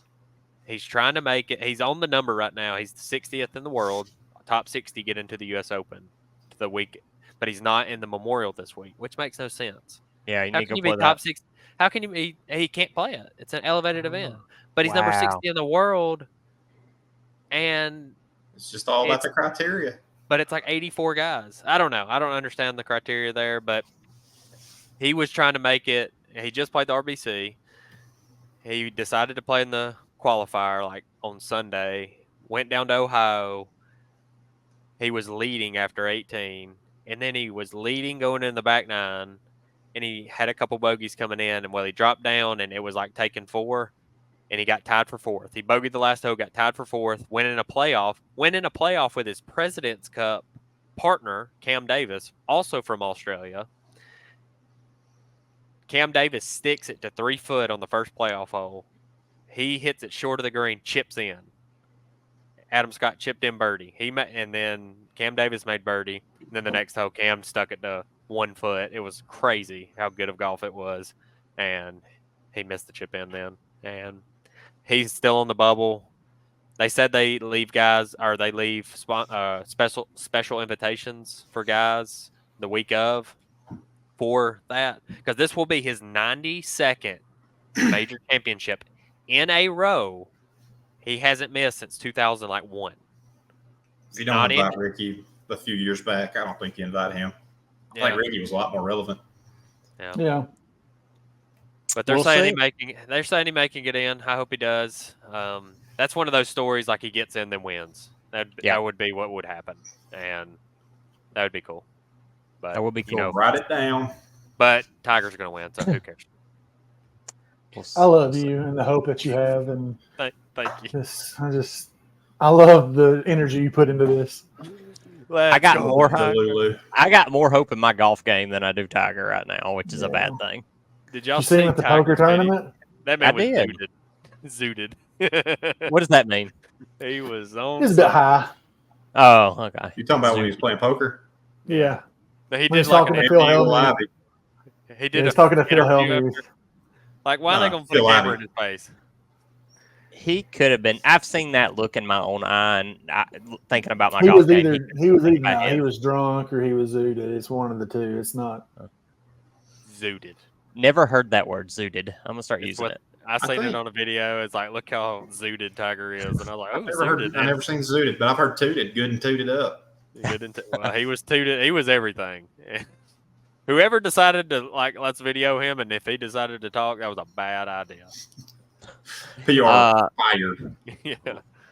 trying to make it. He's on the number right now. He's the 60th in the world, top 60 get into the U.S. Open the week, but he's not in the Memorial this week, which makes no sense. Yeah, you How need can to you go be play top that. 60? How can you be? He can't play it. It's an elevated event, but he's number Wow. 60 in the world, and It's just all about the criteria. but it's like 84 guys. I don't know. I don't understand the criteria there, but he was trying to make it. He just played the RBC. He decided to play in the qualifier like on Sunday. Went down to Ohio. He was leading after 18, and then he was leading going in the back 9, and he had a couple bogeys coming in, and he dropped down, and it was like taking 4, and he got tied for 4th. He bogeyed the last hole, got tied for 4th, went in a playoff with his President's Cup partner, Cam Davis, also from Australia. Cam Davis sticks it to 3 foot on the first playoff hole. He hits it short of the green, chips in. Adam Scott chipped in birdie. And then Cam Davis made birdie. And then the next hole, Cam stuck it to 1 foot. It was crazy how good of golf it was, and he missed the chip in then. And he's still on the bubble. They said they leave special invitations for guys the week of for that, because this will be his 92nd major championship in a row. He hasn't missed since 2001. If you don't invite Ricky a few years back, I don't think you invite him. I think Ricky was a lot more relevant. Yeah. But they're We'll saying see. he making it in. I hope he does. That's one of those stories like he gets in then wins. That would be what would happen, and that would be cool. But That would be cool. Write it down. But Tiger's going to win, so who cares? I love you and the hope that you have, and Thank you. I love the energy you put into this. I got more hope. Lulu. I got more hope in my golf game than I do Tiger right now, which is a bad thing. Did y'all You see him at the poker tournament? That man I was did. zooted. What does that mean? He was on. He's a bit high. Oh, okay. You talking about when he was playing poker? Yeah. He When did he's like talking an to Phil Eagle Hellmuth. Ivy. He did. He's talking to Phil interview Hellmuth. after- Like, why are they going to put a Phil camera Ivey. in his face? He could have been. I've seen that look in my own eye, and thinking about my He golf was game. either he was in my either head. he was drunk or he was zooted. It's one of the two. It's not. Zooted. Never heard that word, zooted. I'm gonna start It's using what- it. I seen think- it on a video. It's like, look how zooted Tiger is, and I was like, oh, zooted. I've never seen Zooted, but I've heard Tooted, good and tooted up. Well, he was tooted. He was everything. Whoever decided to let's video him, and if he decided to talk, that was a bad idea. You are fired. Yeah.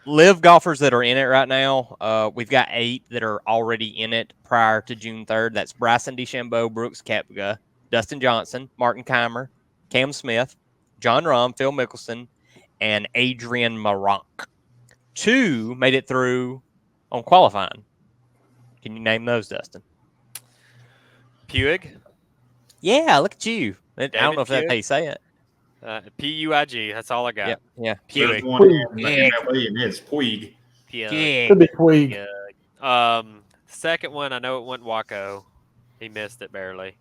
Live golfers that are in it right now, we've got 8 that are already in it prior to June 3rd. That's Bryson DeChambeau, Brooks Koepka, Dustin Johnson, Martin Keimer, Cam Smith, John Rahm, Phil Mickelson, and Adrian Maronk. 2 made it through on qualifying. Can you name those, Dustin? Puig. Yeah, look at you. I don't David know if that's Puig? how you say it. Puig. That's all I got. Yeah. There's Puig. one in the MLB, and it's Puig. Puig. Could be Puig. Second one, I know it went Waco. He missed it barely.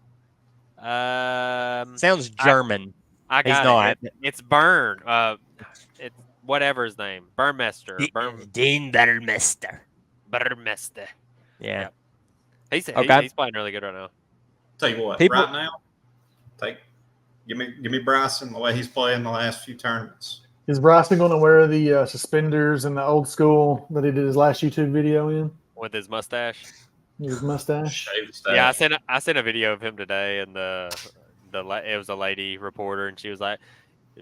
Sounds German. I He's got not. It's Burn. It's whatever his name. Burnmester. Dean Burnmester. Burnmester. Yeah. He's Okay. he's playing really good right now. Tell you what, People- right now, give me Bryson the way he's playing the last few tournaments. Is Bryson going to wear the suspenders and the old school that he did his last YouTube video in? With his mustache. His mustache. Shave the staff. Yeah, I sent a video of him today, and it was a lady reporter, and she was like,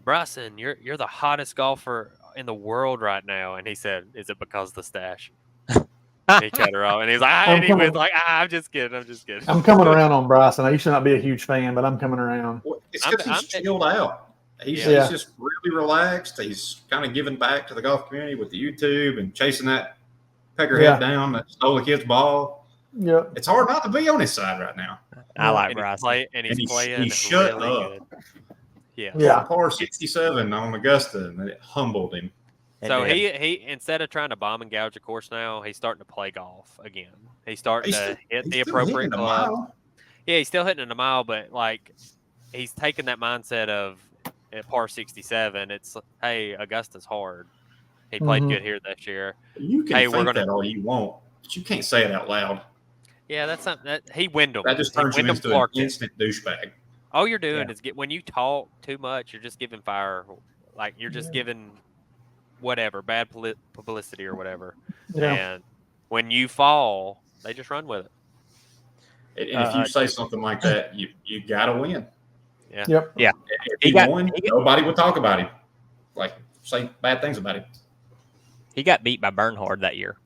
"Bryson, you're the hottest golfer in the world right now," and he said, "Is it because of the stash?" He cut her off, and he's like, "I'm just kidding. I'm just kidding." I'm coming around on Bryson. I used to not be a huge fan, but I'm coming around. Well, it's because he's chilled out. He's just really relaxed. He's kind of giving back to the golf community with the YouTube and chasing that peckerhead down that stole the kid's ball. Yep. It's hard not to be on his side right now. I like and Bryson. he's playing he shut really up. good. Yeah. Yeah. Par 67 on Augusta, and it humbled him. So he instead of trying to bomb and gouge a course now, he's starting to play golf again. He's starting to hit the appropriate club. Yeah, he's still hitting it a mile, but he's taking that mindset of at par 67. It's hey, Augusta's hard. He played good here this year. You can think that all you want, but you can't say it out loud. Yeah, that's something that he Wyndham. That just turns you into an instant douchebag. All you're doing is when you talk too much, you're just giving fire, you're just giving whatever bad publicity or whatever. Yeah. And when you fall, they just run with it. And if you say something like that, you got to win. Yeah. Yep. Yeah. If he won, nobody would talk about him. Say bad things about him. He got beat by Bernhard that year.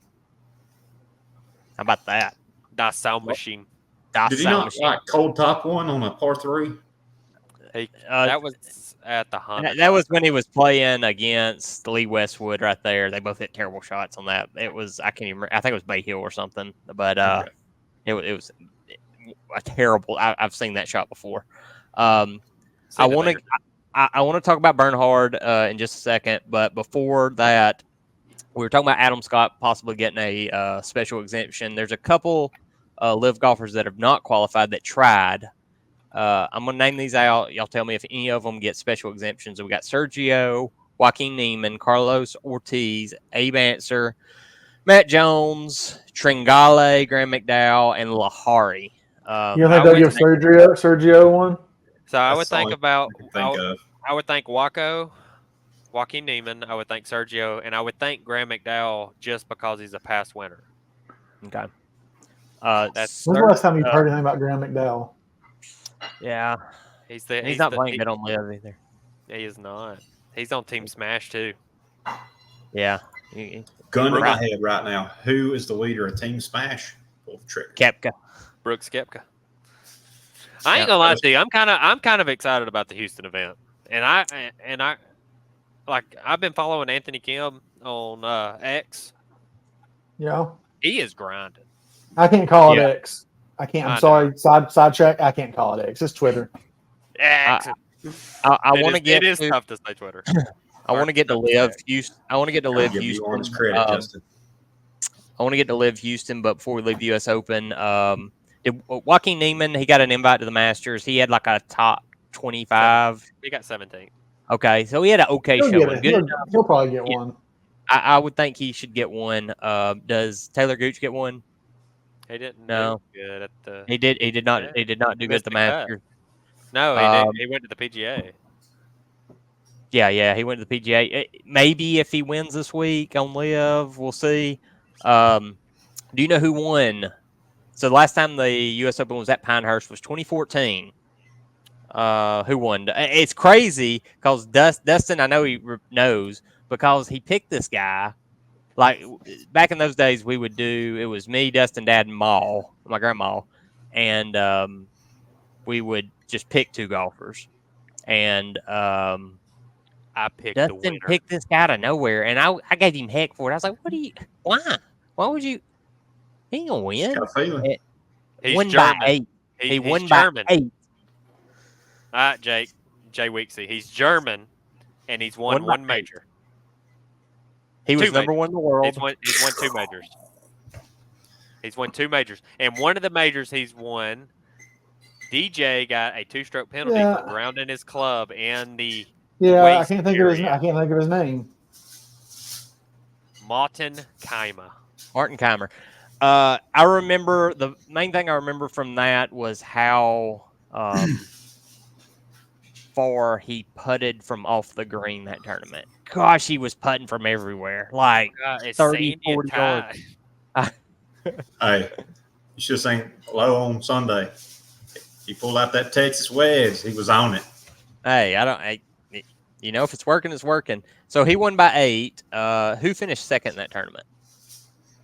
How about that? Das Sound Machine. Did he not cold top one on a par 3? That was at the Honda. That was when he was playing against Lee Westwood right there. They both hit terrible shots on that. It was I can't even remember. I think it was Bay Hill or something. But it was a terrible. I've seen that shot before. I want to talk about Bernhard in just a second, but before that, we were talking about Adam Scott possibly getting a special exemption. There's a couple live golfers that have not qualified that tried. I'm going to name these out. Y'all tell me if any of them get special exemptions. We got Sergio, Joaquin Neiman, Carlos Ortiz, Abe Answer, Matt Jones, Tringale, Graham McDowell, and Lahari. You think they'll give Sergio one? So I would think about I would think Waco, Joaquin Neiman, I would think Sergio, and I would think Graham McDowell just because he's a past winner. Okay. When's the last time you've heard anything about Graham McDowell? Yeah. He's not playing good on live either. He is not. He's on Team Smash too. Yeah. Gun to my head right now. Who is the leader of Team Smash? Koepka. Brooks Koepka. I ain't gonna lie to you. I'm kind of excited about the Houston event, and I I've been following Anthony Kim on X. Yeah. He is grinding. I can't call it X. I can't. I'm sorry. Sidetrack. I can't call it X. It's Twitter. X. I want to get. It is tough to say Twitter. I want to get to live Houston. I want to get to live Houston. I want to get to live Houston, but before we leave the U.S. Open, Joaquin Neiman, he got an invite to the Masters. He had like a top 25. He got 17. Okay, so he had an okay showing. He'll probably get one. I would think he should get one. Does Taylor Gooch get one? He didn't. No. Do good at the. He did. He did not. Yeah. He did not do good at the Masters. No, he did. He went to the PGA. Yeah. He went to the PGA. Maybe if he wins this week on live, we'll see. Do you know who won So the last time the U.S. Open was at Pinehurst was 2014. Who won? It's crazy because Dustin, I know he knows because he picked this guy. Like back in those days, we would do. It was me, Dustin, Dad, and Ma, my grandma, and we would just pick 2 golfers. And I picked the Dustin winner. picked this guy out of nowhere, and I gave him heck for it. I was like, "What do you? Why? Why would you? He ain't gonna win." Got a feeling. He's Won German. by 8. He's He won German. by 8. All right, Jay Weeksy. He's German, and he's won Won by one major. He was Two number majors. 1 in the world. He's won 2 majors. He's won 2 majors, and one of the majors he's won, DJ got a 2-stroke penalty for grounding his club in the Yeah, I waist can't think of his. area. I can't think of his name. Martin Keimer. Martin Keimer. I remember the main thing I remember from that was how far he putted from off the green that tournament. Gosh, he was putting from everywhere, like It's 30, sandy and 40 yards. tight. Hey, you should have seen Low on Sunday. He pulled out that Texas wedge. He was on it. Hey, if it's working, it's working. So he won by 8. Who finished second in that tournament?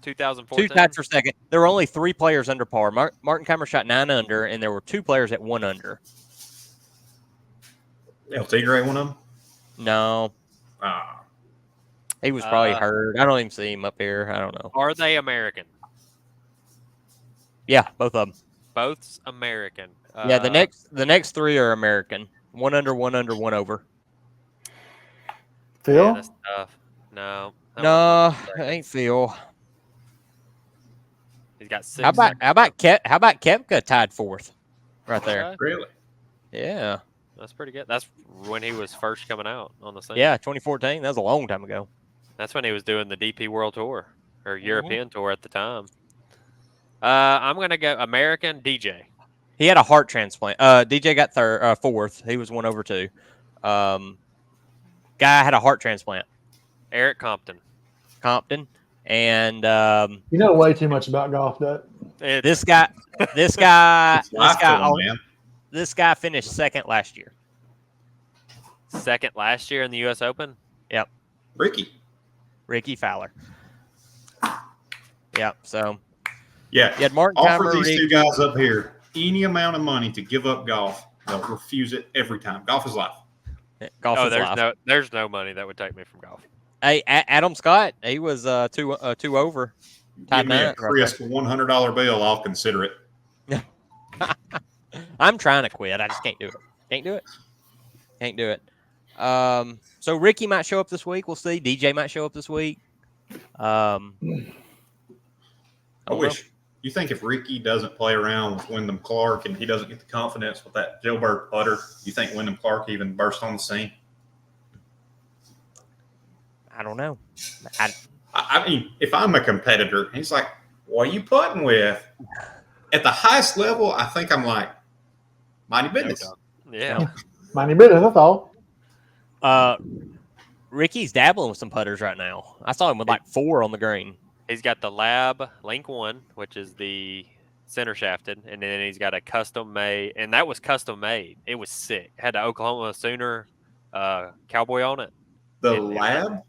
2014. 2 tied for second. There were only 3 players under par. Martin Keimer shot 9 under, and there were 2 players at 1 under. LT Gray, one of them. No, he was probably hurt. I don't even see him up here. I don't know. Are they American? Yeah, both of them. Both's American. Yeah, the next 3 are American. 1 under, 1 under, 1 over. Phil? Yeah, that's tough. No. No, it ain't Phil. He's got 6. How about Koepka tied 4th, right there? Okay, Really? Yeah, that's pretty good. That's when he was first coming out on the scene. yeah, 2014. That was a long time ago. That's when he was doing the DP World Tour or European Tour at the time. I'm gonna go American DJ. He had a heart transplant. DJ got 4th. He was 1 over 2. Guy had a heart transplant. Eric Compton. And You know way too much about golf, Dut. this guy Man. this guy finished second last year. Second last year in the U.S. Open. Yep, Ricky Fowler. Yep. So Yeah. you had Martin Offer Keimer, these 2 guys up here any amount of money to give up golf. They'll refuse it every time. Golf is life. Golf is life. There's no money that would take me from golf. Hey, Adam Scott, he was two over. Give me a crisp $100 bill. I'll consider it. I'm trying to quit. I just can't do it. Can't do it. So Ricky might show up this week. We'll see. DJ might show up this week. I wish. You think if Ricky doesn't play around with Wyndham Clark and he doesn't get the confidence with that jailbird putter, you think Wyndham Clark even burst on the scene? I don't know. I mean, if I'm a competitor, he's like, what are you putting with? At the highest level, I think I'm like, mighty business. Yeah. Mighty business, that's all. Ricky's dabbling with some putters right now. I saw him with like 4 on the green. He's got the Lab Link 1, which is the center shafted, and then he's got a custom made, and that was custom made. It was sick. Had the Oklahoma Sooner cowboy on it. The Lab?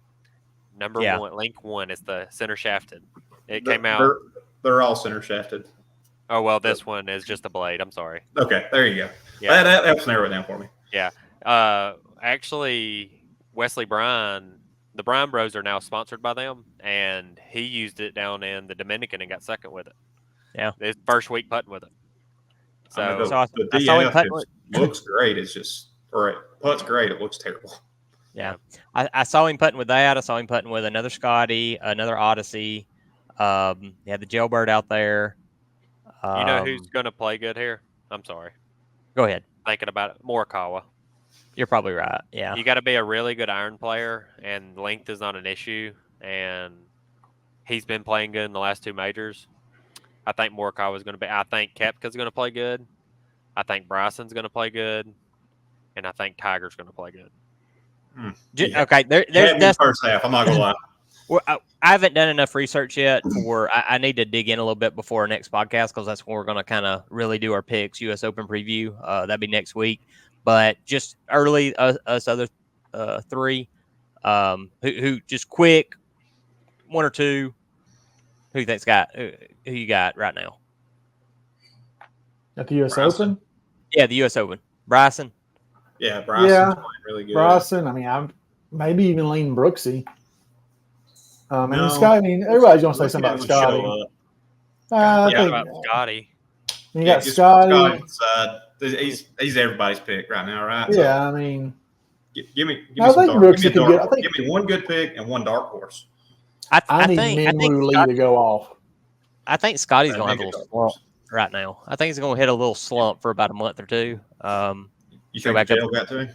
Number 1, Link 1 is the center shafted. It came out. They're all center shafted. Oh, well, this one is just a blade. I'm sorry. Okay, there you go. Yeah. That helps narrow it down for me. Yeah. Actually, Wesley Bryan, the Bryan Bros are now sponsored by them, and he used it down in the Dominican and got second with it. Yeah. His first week putting with it. So, I mean, the I saw him DF putting with. looks great. It's just, putts great. It looks terrible. Yeah. I saw him putting with that. I saw him putting with another Scotty, another Odyssey. He had the Jailbird out there. you know who's going to play good here? I'm sorry. Go ahead. Thinking about it. Morikawa. You're probably right. Yeah. You got to be a really good iron player, and length is not an issue. And he's been playing good in the last 2 majors. I think Morikawa is going to be. I think Koepka's going to play good. I think Bryson's going to play good, and I think Tiger's going to play good. Okay. There's Dustin, first half. I'm not gonna lie. Well, I haven't done enough research yet. I need to dig in a little bit before our next podcast because that's when we're going to kind of really do our picks. U.S. Open preview. That'd be next week. But just early, us other three, who just quick, one or two. Who you think's got? Who you got right now? At the U.S. Bryson. Open? Yeah, the U.S. Open. Bryson. Yeah, Bryson's Yeah. playing really good. Bryson. I mean, I'm maybe even leaning Brooksy. And No. Scott, I mean, everybody's going to say Look something at about him Scotty. show up. I Yeah, think about Scotty. you Yeah, got just Scotty. inside. He's everybody's pick right now, right? Yeah, I mean, Give me I some think dark. Brooksy Give me a could dark get. I horse. think Give me one good pick and one dark horse. I need think Minwoo Lee to go off. I think Scotty's That'd going to be have a a little good dark slump right now. I think he's going to hit a little slump for about a month or two. You Go think back up. Jail got to him?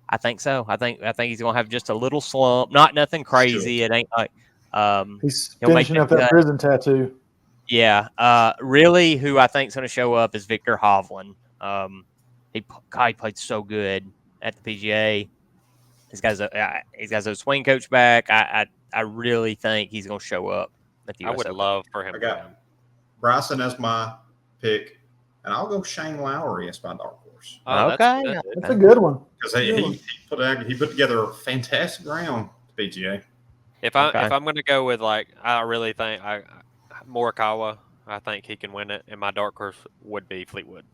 I think so. I think he's going to have just a little slump. Not nothing crazy. It ain't like He's he'll make finishing up that cut. prison tattoo. Yeah. Really, who I think is going to show up is Victor Hovland. He played so good at the PGA. He's got his swing coach back. I really think he's going to show up at the I US would Open. love for him I to got win. Bryson as my pick, and I'll go Shane Lowry as my dark horse Oh, Okay. That's good. That's a good one. because Good he put together a fantastic round at the PGA. If Okay. I'm going to go with I really think Morikawa, I think he can win it, and my dark horse would be Fleetwood.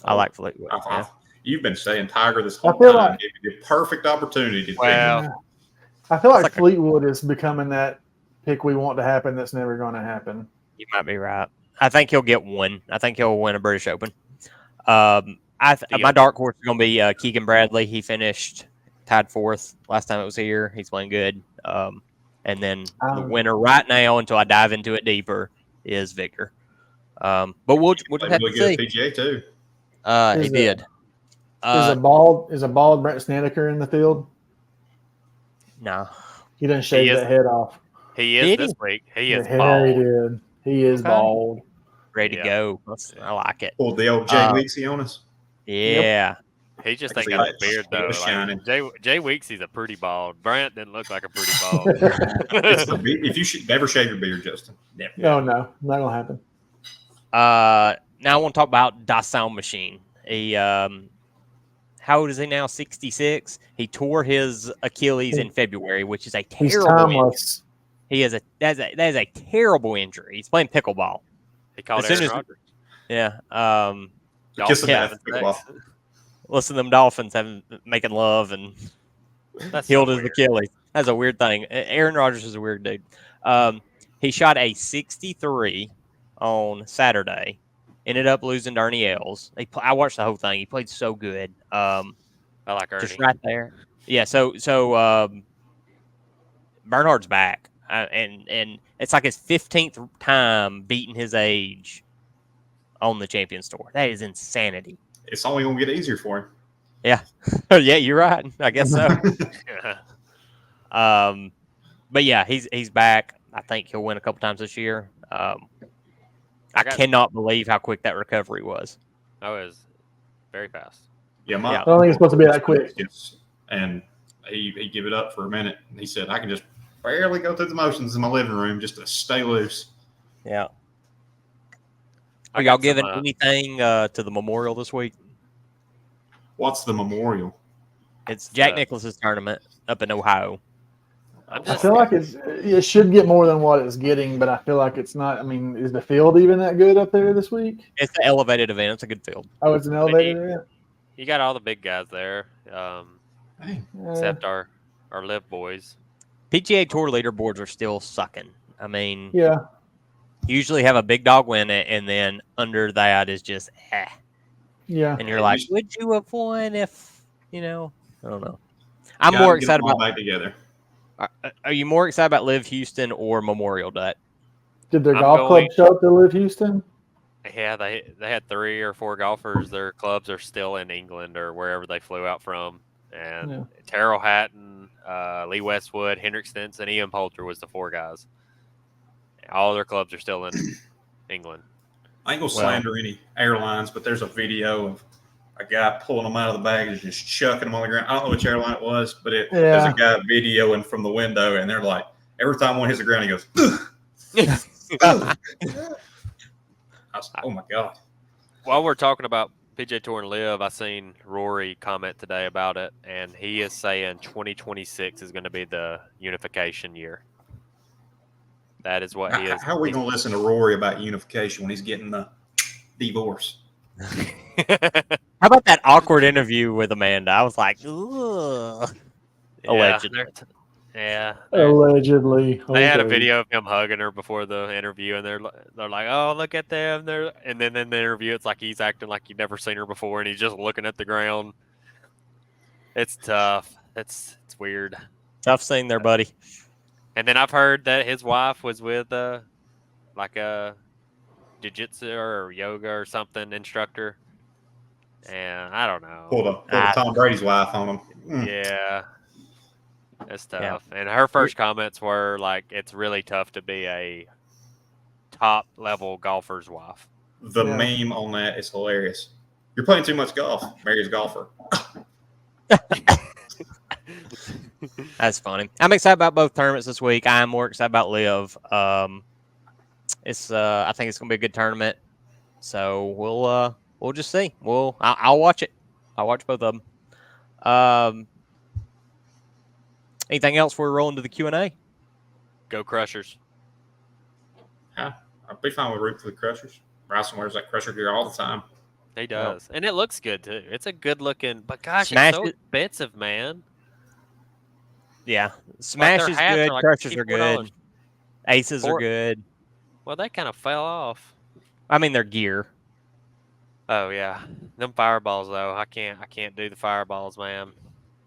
I like Fleetwood. Uh-huh. Yeah. You've been saying Tiger this whole feel time. like- Give you the perfect opportunity to Well, Yeah. I feel like, like a- Fleetwood is becoming that pick we want to happen that's never going to happen. You might be right. I think he'll get one. I think he'll win a British Open. My dark horse is going to be Keegan Bradley. He finished tied fourth last time it was here. He's playing good. And then the winner right now, until I dive into it deeper, is Victor. But we'll just Played have really to good see. at PGA too. He did. Is a bald Brett Snedeker in the field? No. He didn't shave is- that head off. he is Did this week. He is Yeah, bald. he did. He is Okay. bald. Ready to Yeah. go. I like it. Pulled the old Jay Weeksy on us. Yeah. He just I ain't can got see the that. beard He though. was shining. Jay Weeksy's a pretty bald. Brant didn't look like a pretty bald. If you should never shave your beard, Justin. Never. No, not gonna happen. Now I want to talk about Da Sound Machine. He how old is he now? 66. He tore his Achilles in February, which is a He's terrible injury. timeless. That is a terrible injury. He's playing pickleball. He called As soon Aaron as- Rodgers. Yeah. Kiss of Yeah. death. Pickleball. Listen to them Dolphins making love and That's healed so his weird. Achilles. That's a weird thing. Aaron Rodgers is a weird dude. He shot a 63 on Saturday. Ended up losing to Ernie Els. I watched the whole thing. He played so good. I like Ernie. Just right there. Yeah. So Bernhard's back, and it's like his 15th time beating his age on the Champions Tour. That is insanity. It's only gonna get easier for him. Yeah, you're right. I guess so. But yeah, he's back. I think he'll win a couple times this year. I cannot believe how quick that recovery was. That was very fast. Yeah, Yeah. I don't think it's supposed to be that quick. And he gave it up for a minute. He said, "I can just barely go through the motions in my living room just to stay loose." Yeah. I Are y'all got giving some, anything to the Memorial this week? What's the memorial? It's Jack Nicklaus's tournament up in Ohio. I'm I just feel like it should get more than what it's getting, but I feel like it's not. I mean, is the field even that good up there this week? It's an elevated event. It's a good field. Oh, it's an elevated event. you got all the big guys there, Hey, except our live boys. PGA Tour leaderboards are still sucking. I mean, Yeah, you usually have a big dog win it, and then under that is just yeah. and you're like, would you have won if I don't know. I'm more excited about. back together. Are you more excited about Live Houston or Memorial Day? Did their I'm golf going- club show up to Live Houston? Yeah, they had 3 or 4 golfers. Their clubs are still in England or wherever they flew out from. And Yeah. Terrell Hatton, Lee Westwood, Hendrick Stenson, and Ian Poulter was the 4 guys. All their clubs are still in England. I ain't gonna slander any airlines, but there's a video of a guy pulling them out of the bag and just chucking them on the ground. I don't know which airline it was, but there's a guy videoing from the window, and they're like, Every time one hits the ground, he goes, ugh. Oh my God. While we're talking about PJ Tour and Live, I seen Rory comment today about it, and he is saying 2026 is going to be the unification year. That is what he is. How are we going to listen to Rory about unification when he's getting the divorce? How about that awkward interview with Amanda? I was like, ugh. Allegedly. Yeah. Allegedly. They had a Okay. video of him hugging her before the interview, and they're like, "Oh, look at them!" And then in the interview, it's like he's acting like you've never seen her before, and he's just looking at the ground. It's tough. It's weird. Tough scene there, buddy. And then I've heard that his wife was with like a jiu-jitsu or yoga or something instructor, and I don't know. Pulled a Tom Brady's wife on him. Yeah. It's tough. Yeah. And her first comments were like, it's really tough to be a top level golfer's wife. The meme on that is hilarious. You're playing too much golf. Mary's a golfer. That's funny. I'm excited about both tournaments this week. I am more excited about Live. It's I think it's gonna be a good tournament. So we'll just see. I'll watch it. I'll watch both of them. Anything else before we roll into the Q&A? Go Crushers. Yeah, I'd be fine with rooting for the Crushers. Bryson wears that Crusher gear all the time. He does. And it looks good, too. It's a good looking, but gosh, Smash it's so expensive, man. Yeah. Smash is good. Like Crushers are good. Aces are good. Well, they kind of fell off. I mean, they're gear. Oh, yeah. Them fireballs, though. I can't do the fireballs, man.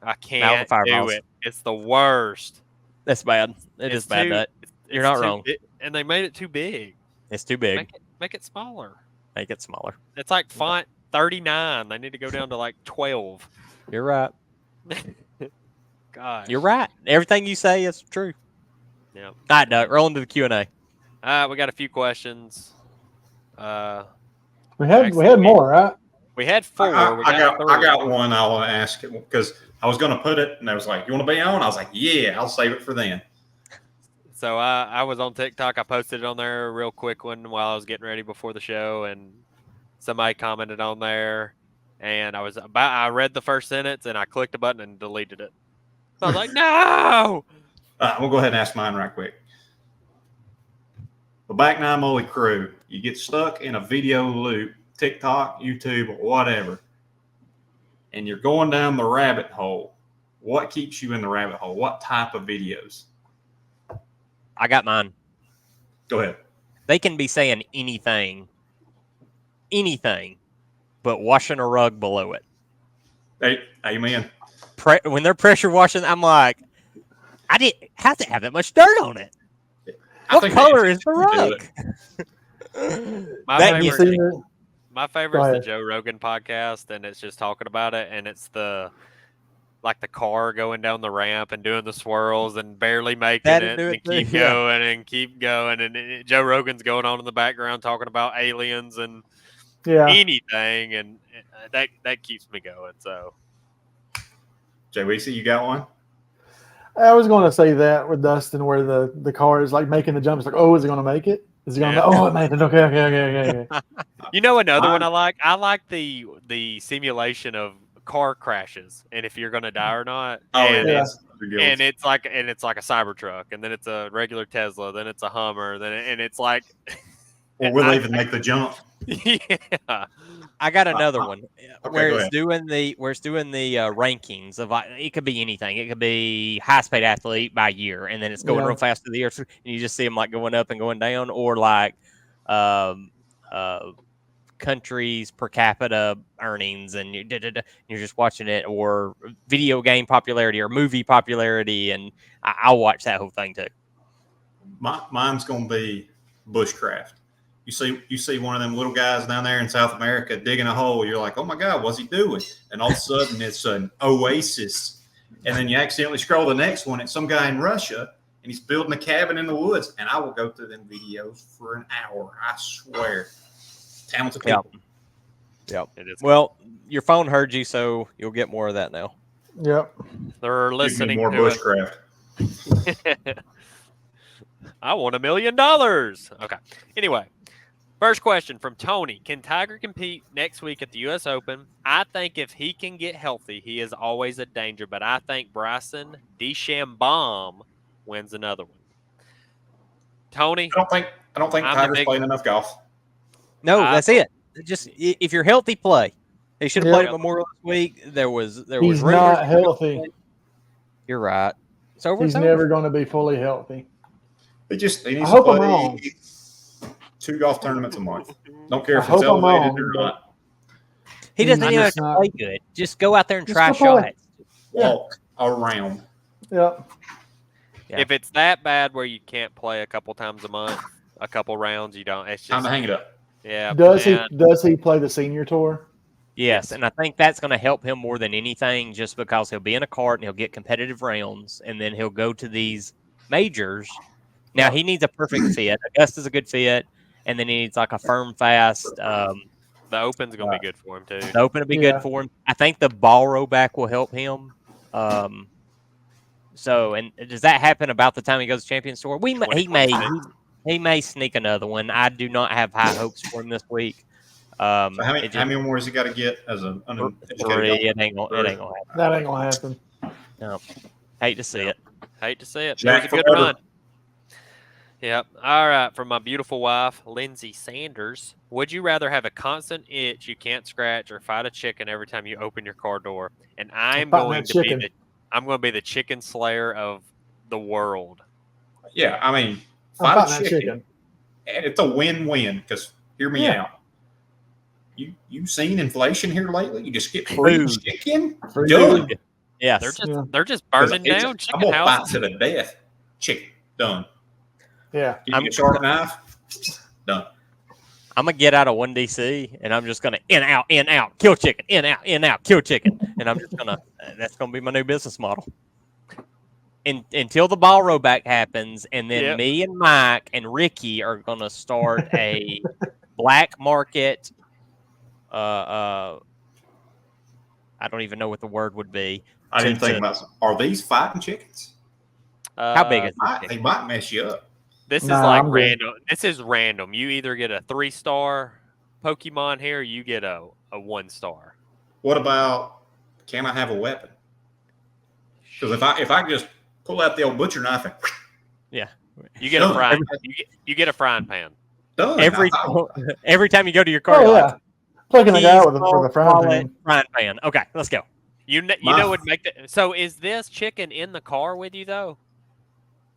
I can't do it. It's the worst. That's bad. It is bad, Nut. You're not wrong. And they made it too big. It's too big. Make it smaller. Make it smaller. It's like font 39. They need to go down to like 12. You're right. Gosh. You're right. Everything you say is true. Yeah. All right, Doug. Roll into the Q&A. We got a few questions. We had more, right? We had 4. I got one I want to ask because I was going to put it, and I was like, "You want to be on?" I was like, "Yeah, I'll save it for then." So I was on TikTok. I posted it on there, a real quick one, while I was getting ready before the show, and somebody commented on there, and I read the first sentence, and I clicked a button and deleted it. I was like, "No!" We'll go ahead and ask mine right quick. The Back Nine Molly crew, you get stuck in a video loop, TikTok, YouTube, or whatever, and you're going down the rabbit hole. What keeps you in the rabbit hole? What type of videos? I got mine. Go ahead. They can be saying anything, but washing a rug below it. Hey, amen. When they're pressure washing, I'm like, how's it have that much dirt on it? What color is the rug? My favorite is the Joe Rogan podcast, and it's just talking about it, and it's the car going down the ramp and doing the swirls and barely making it and keep going and keep going, and Joe Rogan's going on in the background talking about aliens and anything, and that keeps me going. So, JWC, you got one? I was going to say that with Dustin, where the car is like making the jump. It's like, oh, is it going to make it? Is it going to? Oh, it made it. Okay. You know another one I like? I like the simulation of car crashes and if you're going to die or not. Oh, and it's like a Cybertruck, and then it's a regular Tesla, then it's a Hummer, and it's like. Or will they even make the jump? Yeah. I got another one where it's doing the rankings of it could be anything. It could be highest paid athlete by year, and then it's going real fast through the year, and you just see them like going up and going down, or like countries per capita earnings, and you're just watching it, or video game popularity or movie popularity, and I'll watch that whole thing too. Mine's going to be bushcraft. You see one of them little guys down there in South America digging a hole. You're like, oh my God, what's he doing? And all of a sudden it's an oasis. And then you accidentally scroll the next one. It's some guy in Russia and he's building a cabin in the woods. And I will go through them videos for an hour. I swear. Talented people. Yep. Well, your phone heard you, so you'll get more of that now. Yep. They're listening more to bushcraft. I want $1 million. Okay. Anyway, first question from Tony. Can Tiger compete next week at the U.S. Open? I think if he can get healthy, he is always a danger, but I think Bryson DeChambeau wins another one. Tony? I don't think I'm the Tiger's big- playing enough golf. No, that's it. Just if you're healthy, play. They should have played at Yep. Memorial this week. There was He's rumors not healthy. You're right. So He's never going to be fully healthy. He needs to hope I'm play wrong. 2 golf tournaments a month. Don't care I if it's hope I'm elevated wrong, or but- not. He doesn't even have just to not- play good. Just go out there and Just try go play. shots. Walk around. Yep. Yeah. If it's that bad where you can't play a couple times a month, a couple rounds, you don't. It's Time just to hang it up. yeah. Does man. he play the senior tour? Yes, and I think that's going to help him more than anything, just because he'll be in a cart and he'll get competitive rounds, and then he'll go to these majors. Now he needs a perfect fit. Augusta's a good fit, and then he needs like a firm, fast. The Open's gonna be good for him too. The Open will be Yeah. good for him. I think the ball row back will help him. So, and does that happen about the time he goes to Champions Tour? He may sneak another one. I do not have high hopes for him this week. So how many more has he got to get as an uneducated Three. golfer? It ain't gonna happen. That ain't gonna happen. No, hate to see it. Hate to see it. Jack It was a good forever. run. Yep. All right. From my beautiful wife, Lindsay Sanders. Would you rather have a constant itch you can't scratch or fight a chicken every time you open your car door? And I'm fighting going that to be chicken. I'm going to be the chicken slayer of the world. Yeah, I mean, I'm fight a fighting that chicken. chicken. And it's a win-win because hear me Yeah. out. You seen inflation here lately? You just get free Food. chicken. Free Done. food. Yes. They're just burning It's- down I'm chicken gonna fight houses. to the death. Chicken done. Yeah. Give me a sharp knife. Done. I'm gonna get out of 1DC and I'm just gonna in out, kill chicken, in out, kill chicken, and I'm just gonna. That's gonna be my new business model. Until the ball row back happens, and then Yep. me and Mike and Ricky are gonna start a black market. I don't even know what the word would be. I didn't think about. Are these fighting chickens? How big is They this chicken? might mess you up. This is Nah, like I'm good. random. This is random. You either get a 3-star Pokemon here, or you get a 1-star. What about? Can I have a weapon? Because if I just pull out the old butcher knife and You get a Done. frying. You get a frying pan. done. Every time you go to your car, Oh you're yeah. like, Plugging the guy "Please with the don't frying call it pan. frying pan." Okay, let's go. You know would make the. So is this chicken in the car with you though?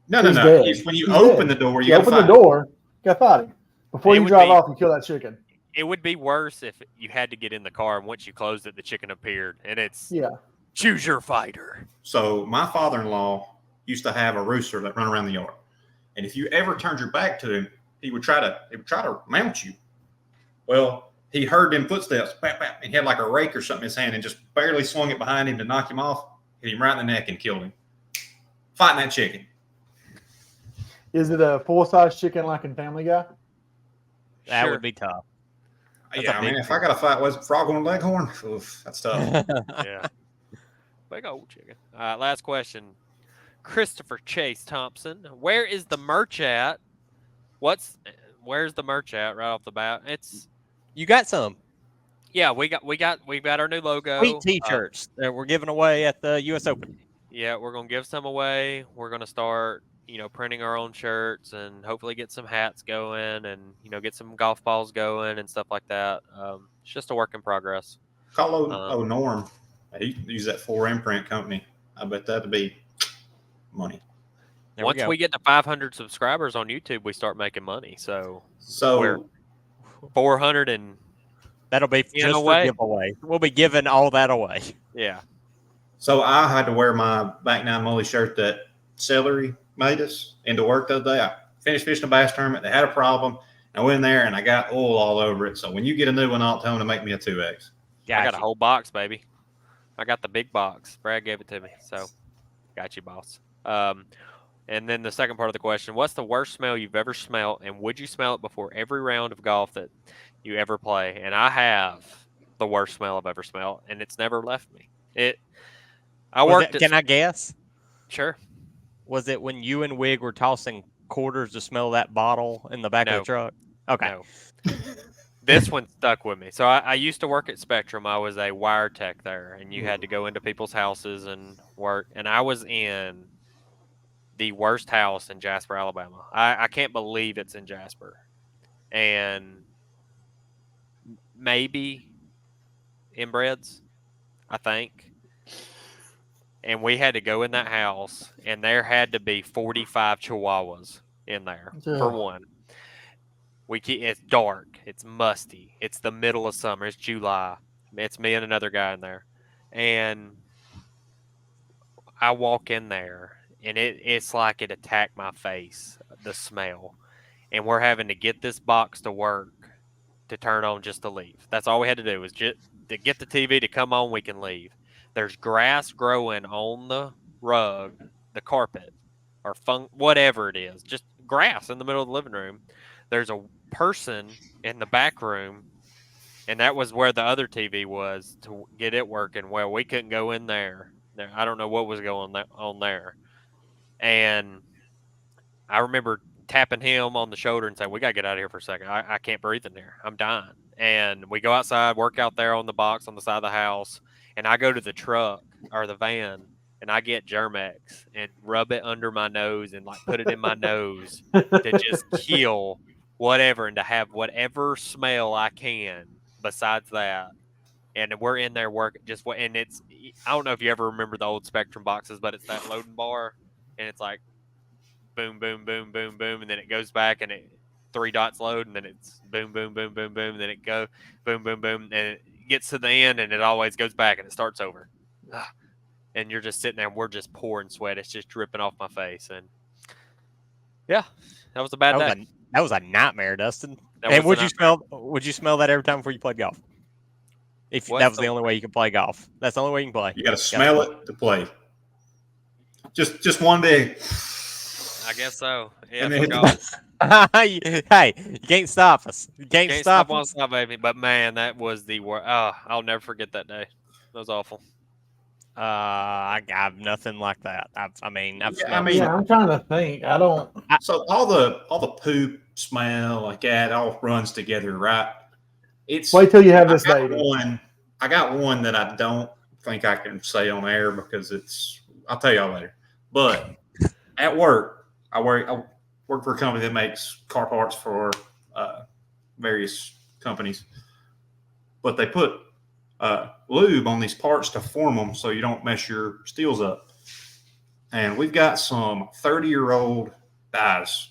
No. He's dead. It's when you He's open dead. the door, you You got open the door, you got to fight him. Before It you would drive be- off, you kill that chicken. It would be worse if you had to get in the car and once you closed it, the chicken appeared and it's Yeah. choose your fighter. So my father-in-law used to have a rooster that run around the yard, and if you ever turned your back to him, he would try to mount you. Well, he heard them footsteps, bap, bap, and he had like a rake or something in his hand, and just barely swung it behind him to knock him off, hit him right in the neck, and killed him. Fighting that chicken. Is it a full-size chicken like in Family Guy? That Sure. would be tough. That's Yeah, a I mean, big if I got to fight with Frog on a Leghorn, oof, that's tough. Yeah. Big old chicken. All right, last question. Christopher Chase Thompson. Where is the merch at? Where's the merch at right off the bat? It's You got some yeah, we've got our new logo. sweet T-shirts that we're giving away at the U.S. Open. Yeah, we're gonna give some away. We're gonna start, printing our own shirts and hopefully get some hats going and get some golf balls going and stuff like that. It's just a work in progress. Call Norm. He used that 4 imprint company. I bet that'd be money. There Once go. we get to 500 subscribers on YouTube, we start making money. So Where? So 400 and That'll be In just a for way. giveaway. We'll be giving all that away. yeah, So I had to wear my back nine mully shirt that Celery made us into work the other day. I finished fishing a bass tournament. They had a problem. I went in there and I got oil all over it. So when you get a new one, I'll tell them to make me a 2X. I got a whole box, baby. I got the big box. Brad gave it to me, so got you, boss. And then the second part of the question: what's the worst smell you've ever smelled, and would you smell it before every round of golf that you ever play? And I have the worst smell I've ever smelled, and it's never left me. I worked. Can I guess? Sure. Was it when you and Wig were tossing quarters to smell that bottle in the back of No. the truck? Okay. No. This one stuck with me. So I used to work at Spectrum. I was a wire tech there, and you had to go into people's houses and work. And I was in the worst house in Jasper, Alabama. I can't believe it's in Jasper. And maybe inbreds, I think. And we had to go in that house, and there had to be 45 chihuahuas in there, for Ugh. one. It's dark. It's musty. It's the middle of summer. It's July. It's me and another guy in there. And I walk in there, and it's like it attacked my face, the smell. And we're having to get this box to work to turn on just to leave. That's all we had to do was just to get the TV to come on, we can leave. There's grass growing on the rug, the carpet, or whatever it is, just grass in the middle of the living room. There's a person in the back room, and that was where the other TV was to get it working. Well, we couldn't go in there. I don't know what was going on there. And I remember tapping him on the shoulder and saying, "We got to get out of here for a second. I can't breathe in there. I'm dying." And we go outside, work out there on the box on the side of the house, and I go to the truck or the van, and I get Germex and rub it under my nose and like put it in my nose to just kill whatever and to have whatever smell I can besides that. And we're in there working and I don't know if you ever remember the old Spectrum boxes, but it's that loading bar, and it's like boom, boom, boom, boom, boom, and then it goes back and it 3 dots load, and then it's boom, boom, boom, boom, boom, and then it go boom, boom, boom, and it gets to the end, and it always goes back and it starts over. And you're just sitting there, and we're just pouring sweat. It's just dripping off my face, and yeah, that was a bad day. That was a nightmare, Dustin. That And was would a you smell? Would you smell that every time before you played golf? If What's that was the- the only way you could play golf, that's the only way you can play. You got to smell it to play. Just one day. I guess so. Yeah, And for then- golf. Hey, you can't stop us. You can't Can't stop stop, won't us. stop, baby. But man, that was the worst. I'll never forget that day. That was awful. I have nothing like that. I've Yeah, smelled Yeah, I'm trying to think. I don't. So all the poop smell like that all runs together, right? It's Wait till you have this baby. I got one that I don't think I can say on air because I'll tell y'all later. But at work, I work for a company that makes car parts for various companies. But they put lube on these parts to form them so you don't mess your steels up. And we've got some 30-year-old guys.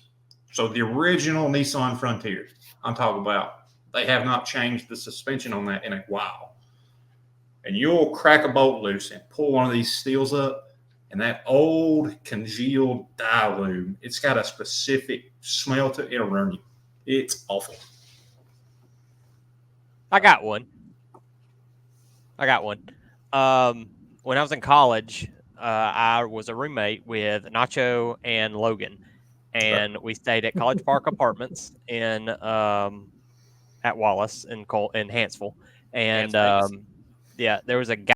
So the original Nissan Frontier, I'm talking about, they have not changed the suspension on that in a while. And you'll crack a bolt loose and pull one of these steels up, and that old congealed dye lube, it's got a specific smell to it. It'll ruin you. It's awful. I got one. When I was in college, I was a roommate with Nacho and Logan, and we stayed at College Park Apartments in at Wallace in Hanceville, and yeah, there was a guy